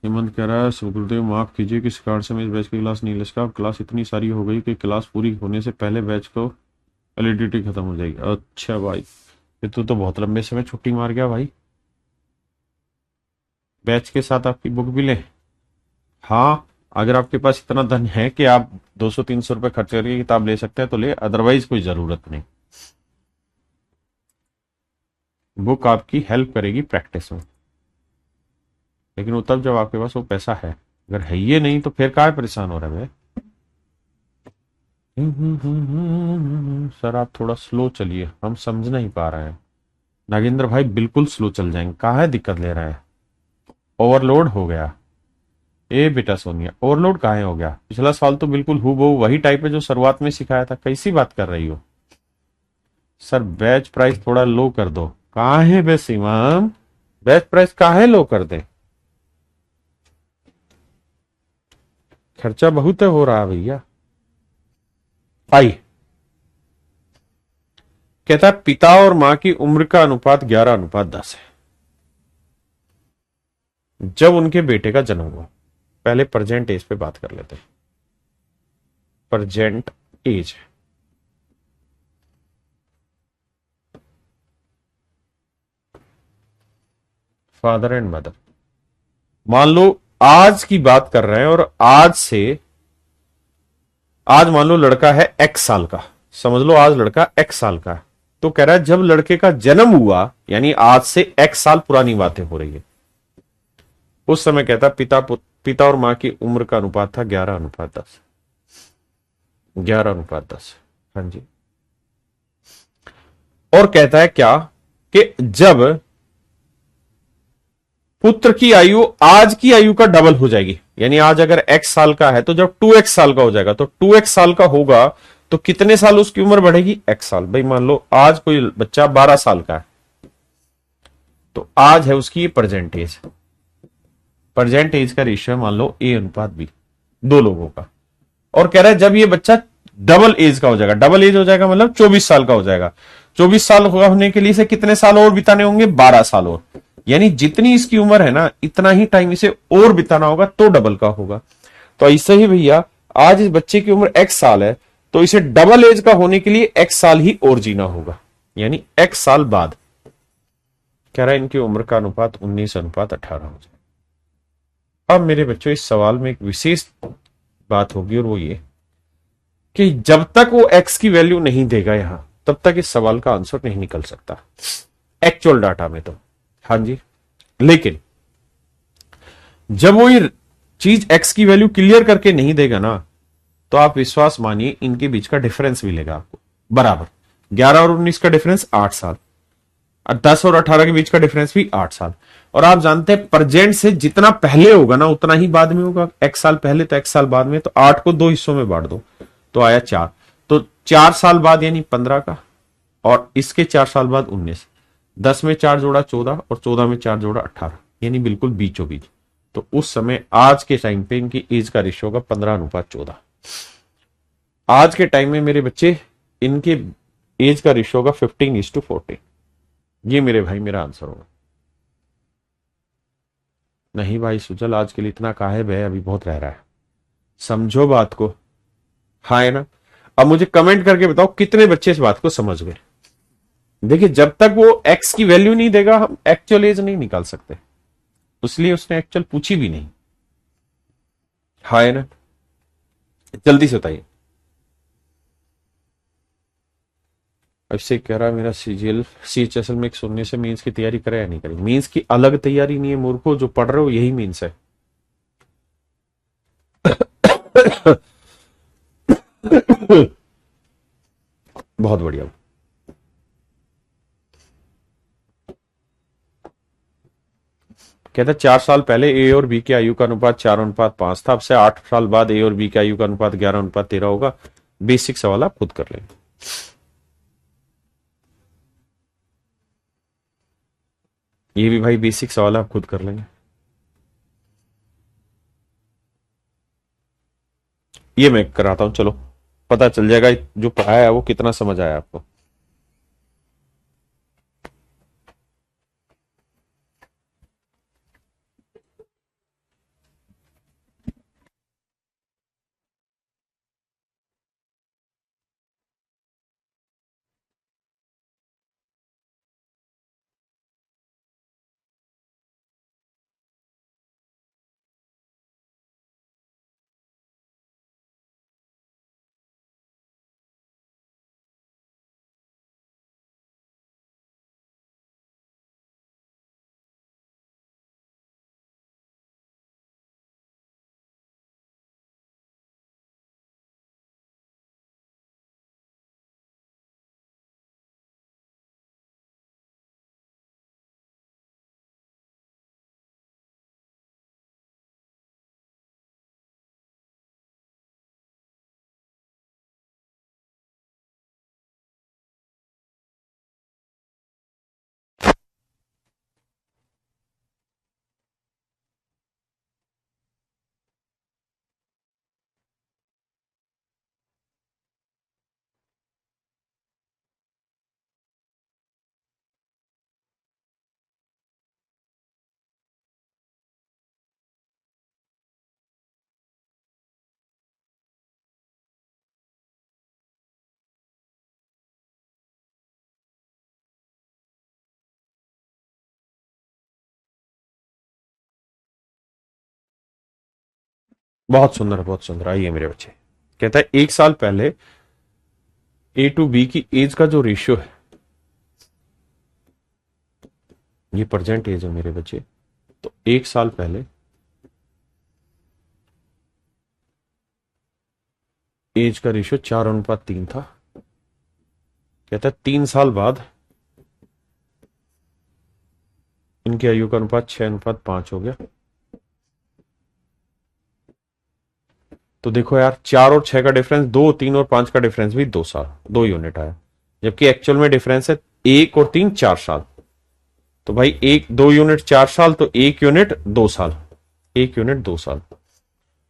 हेमंत कह रहा है सुखदेव माफ कीजिए किस कारण से मैं इस बैच की क्लास नहीं ले सका। अब क्लास इतनी सारी हो गई कि क्लास पूरी होने से पहले बैच को वैलिडिटी खत्म हो जाएगी। अच्छा भाई, ये तो बहुत लंबे समय छुट्टी मार गया भाई। बैच के साथ आपकी बुक भी लें? हाँ, अगर आपके पास इतना धन है कि आप 200-300 रुपए खर्च करके किताब ले सकते हैं तो ले, अदरवाइज कोई जरूरत नहीं। बुक आपकी हेल्प करेगी प्रैक्टिस में, लेकिन वो तब जब आपके पास वो पैसा है। अगर है ये नहीं तो फिर काहे परेशान हो रहे हैं? सर आप थोड़ा स्लो चलिए, हम समझ नहीं पा रहे हैं। नागेंद्र भाई बिल्कुल स्लो चल जाएंगे, काहे दिक्कत ले रहे हैं? ओवरलोड हो गया। ए बेटा सोनिया, ओवरलोड काहे हो गया? पिछला साल तो बिल्कुल हूबहू वही टाइप है जो शुरुआत में सिखाया था, कैसी बात कर रही हो? सर बैच प्राइस थोड़ा लो कर दो। काहे बे शिवम, बैच प्राइस काहे लो कर दे? खर्चा बहुत हो रहा है भैया। आई कहता है पिता और मां की उम्र का अनुपात 11:10 है जब उनके बेटे का जन्म हुआ। पहले प्रेजेंट एज पे बात कर लेते हैं। Present age, father and mother, मान लो आज की बात कर रहे हैं और आज से, आज मान लो लड़का है x साल का, समझ लो आज लड़का x साल का है। तो कह रहा है जब लड़के का जन्म हुआ, यानी आज से x साल पुरानी बातें हो रही है, उस समय कहता पिता और मां की उम्र का अनुपात था 11:10। 11:10, हाँ जी। और कहता है क्या कि जब पुत्र की आयु आज की आयु का डबल हो जाएगी, यानी आज अगर x साल का है तो जब 2x साल का हो जाएगा, तो 2x साल का होगा तो कितने साल उसकी उम्र बढ़ेगी? x साल। भाई मान लो आज कोई बच्चा 12 साल का है, तो आज है उसकी प्रेजेंट एज। प्रेजेंट एज का रेशियो मान लो A/B, दो लोगों का। और कह रहा है जब ये बच्चा डबल एज का हो जाएगा, डबल एज हो जाएगा मतलब 24 साल का हो जाएगा। 24 साल होने के लिए इसे कितने साल और बिताने होंगे? 12 साल और, यानी जितनी इसकी उम्र है ना इतना ही टाइम इसे और बिताना होगा तो डबल का होगा। तो ऐसे ही भैया आज इस बच्चे की उम्र x साल है, तो इसे डबल एज का होने के लिए x साल ही और जीना होगा, यानी x साल बाद कह रहा है इनकी उम्र का अनुपात 19:18 हो जाए। अब मेरे बच्चों इस सवाल में एक विशेष बात होगी और वो ये कि जब तक वो x की वैल्यू नहीं देगा यहां, तब तक इस सवाल का आंसर नहीं निकल सकता एक्चुअल डाटा में तो। हाँ जी, लेकिन जब वो ये चीज x की वैल्यू क्लियर करके नहीं देगा ना, तो आप विश्वास मानिए इनके बीच का डिफरेंस भी लेगा आपको बराबर। 11 और 19 का डिफरेंस 8 साल, और 10 और 18 के बीच का डिफरेंस भी 8 साल। और आप जानते हैं प्रेजेंट से जितना पहले होगा ना उतना ही बाद में होगा, x साल पहले तो x साल बाद में, तो 8 को 2 हिस्सों में बांट दो तो आया 4, तो 4 साल बाद यानी 15 का, और इसके 4 साल बाद 19, 10 में 4 जोड़ा 14 और 14 में 4 जोड़ा 18, यानी बिल्कुल बीचों बीच। तो उस समय आज के टाइम पे इनकी एज का रेशियो होगा 15:14। आज के टाइम में मेरे बच्चे इनके एज का रेशियो होगा 15:14। ये मेरे भाई मेरा आंसर होगा। नहीं भाई सुजल आज के लिए इतना काहे बे, अभी बहुत रह रहा है, समझो बात को। हाँ है ना? अब मुझे कमेंट करके बताओ कितने बच्चे इस बात को समझ गए। देखिए जब तक वो एक्स की वैल्यू नहीं देगा हम एक्चुअल एज नहीं निकाल सकते, इसलिए उसने एक्चुअल पूछी भी नहीं। हाँ है ना? जल्दी से बताइए। अभिषेक कह रहा है मेरा सीजीएल सीएचएसएल में सुनने से मींस की तैयारी करे या नहीं करे। मींस की अलग तैयारी नहीं है मूर्खो, जो पढ़ रहे हो यही मींस है। बहुत बढ़िया। कहता 4 साल पहले ए और बी के आयु का अनुपात 4:5 था, अब से 8 साल बाद ए और बी के आयु का अनुपात 11:13 होगा। बेसिक सवाल आप खुद कर लेंगे। ये भी भाई बेसिक सवाल आप खुद कर लेंगे। ये मैं कराता हूं, चलो पता चल जाएगा जो पढ़ाया है वो कितना समझ आया आपको। बहुत सुंदर बहुत सुंदर। आइए मेरे बच्चे, कहता है 1 साल पहले ए टू बी की एज का जो रेशियो है, ये प्रेजेंट एज है मेरे बच्चे, तो 1 साल पहले एज का रेशियो 4:3 था। कहता है 3 साल बाद इनकी आयु का अनुपात 6:5 हो गया। तो देखो यार 4 और 6 का डिफरेंस 2, 3 और 5 का डिफरेंस भी 2 साल, 2 यूनिट आया, जबकि एक्चुअल में डिफरेंस है 1 और 3 4 साल। तो भाई 2 यूनिट 4 साल, तो 1 यूनिट 2 साल, 1 यूनिट 2 साल।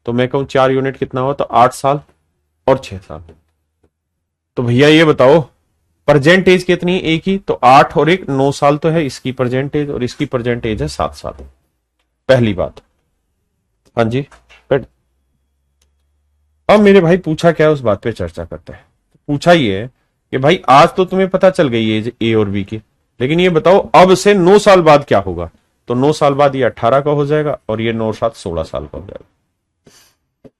तो मैं कहूं 4 यूनिट कितना हुआ, तो 8 साल और 6 साल। तो भैया ये बताओ प्रेजेंट एज कितनी है ए की, तो 8 और 1 9 साल तो है इसकी प्रेजेंट एज, और इसकी प्रेजेंट एज है 7 साल। पहली बात। हाँ जी अब मेरे भाई पूछा क्या है उस बात पे चर्चा करते हैं। पूछा ये है कि भाई आज तो तुम्हें पता चल गई है ए और बी की, लेकिन ये बताओ अब से 9 साल बाद क्या होगा। तो 9 साल बाद ये 18 का हो जाएगा और ये 9 सात 16 साल का हो जाएगा।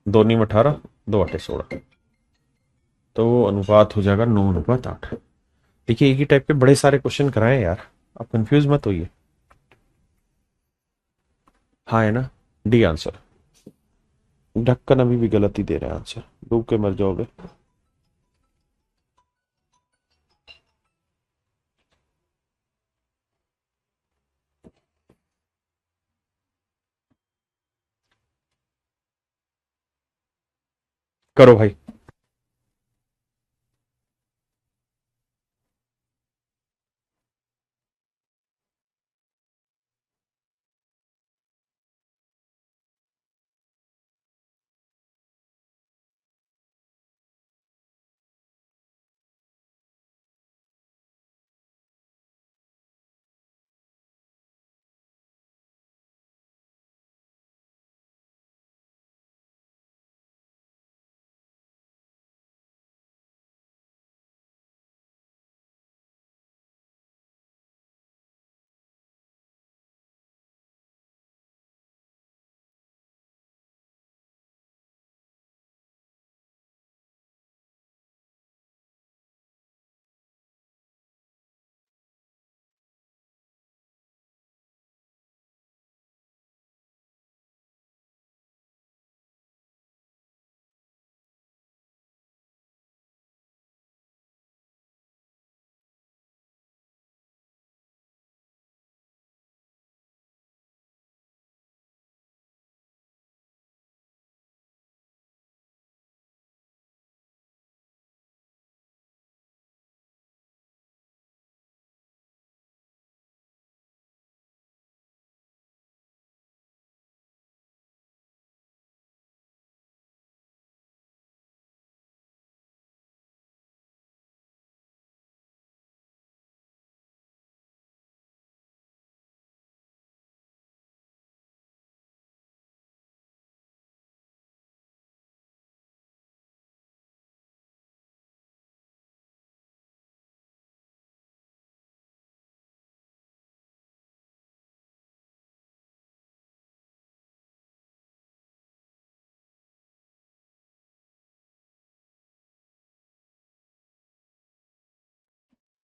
2 नीम 18, 2 8 16, तो वो अनुपात हो जाएगा 9:8। देखिए एक ही टाइप के बड़े सारे क्वेश्चन कराए यार, आप कंफ्यूज मत होइए। हाँ है ना, डी आंसर। ढक्कन अभी भी गलत ही दे रहे हैं आंसर, डूब के मर जाओगे। करो भाई।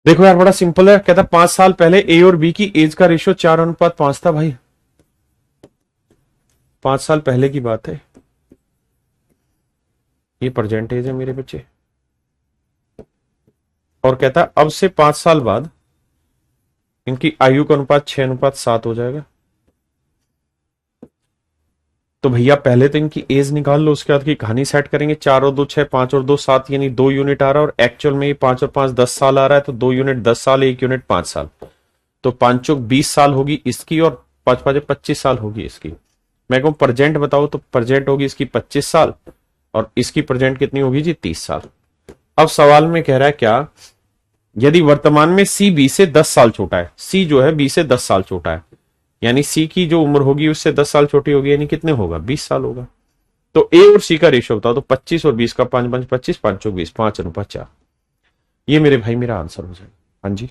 देखो यार बड़ा सिंपल है, कहता 5 साल पहले ए और बी की एज का रेशियो 4:5 था भाई। 5 साल पहले की बात है, ये परसेंटेज है मेरे बच्चे। और कहता अब से 5 साल बाद इनकी आयु का अनुपात 6:7 हो जाएगा। तो भैया पहले तो इनकी एज निकाल लो, उसके बाद की कहानी सेट करेंगे। 4 और 2 6, 5 और 2 7, यानी 2 यूनिट आ रहा है और एक्चुअल में ये 5 और 5 10 साल आ रहा है, तो 2 यूनिट 10 साल, 1 यूनिट 5 साल, तो 5 चौक 20 साल होगी इसकी और 5 5 25 साल होगी इसकी। मैं कहूं प्रेजेंट बताओ, तो प्रेजेंट होगी इसकी 25 साल और इसकी प्रेजेंट कितनी होगी जी 30 साल। अब सवाल में कह रहा है क्या, यदि वर्तमान में सी बी से 10 साल छोटा है, सी जो है बी से 10 साल छोटा है, यानी सी की जो उम्र होगी उससे 10 साल छोटी होगी, यानी कितने होगा 20 साल होगा। तो ए और सी का रेशियो बताओ, तो 25 और 20 का 5 5 25, 5 चौक 20, 5:4। ये मेरे भाई मेरा आंसर हो जाएगा। हाँ जी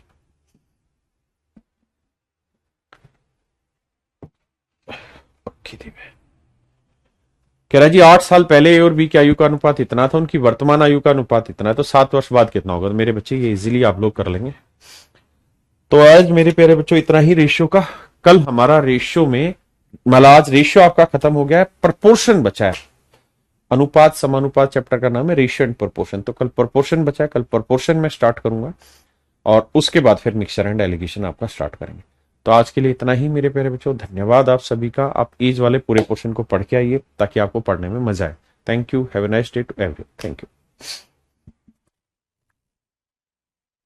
पक्की थी मैं। कह रहा जी 8 साल पहले ए और बी की आयु का अनुपात इतना था, उनकी वर्तमान आयु का अनुपात इतना है, तो 7 वर्ष बाद कितना होगा। तो मेरे बच्चे ये इजीली आप लोग कर लेंगे। तो आज मेरे प्यारे बच्चों इतना ही रेशियो का। कल हमारा रेशियो में, मतलब आज रेशियो आपका खत्म हो गया है, प्रपोर्शन बचा है। अनुपात समानुपात चैप्टर का नाम है रेशियो एंड प्रोपोर्शन, तो कल प्रोपोर्शन बचा है, कल प्रोपोर्शन में स्टार्ट करूंगा और उसके बाद फिर मिक्सचर एंड एलिगेशन आपका स्टार्ट करेंगे। तो आज के लिए इतना ही मेरे प्यारे बच्चों, धन्यवाद आप सभी का। आप एज वाले पूरे क्वेश्चन को पढ़ के आइए ताकि आपको पढ़ने में मजा आए। Thank you, have a nice day to everyone. Thank you.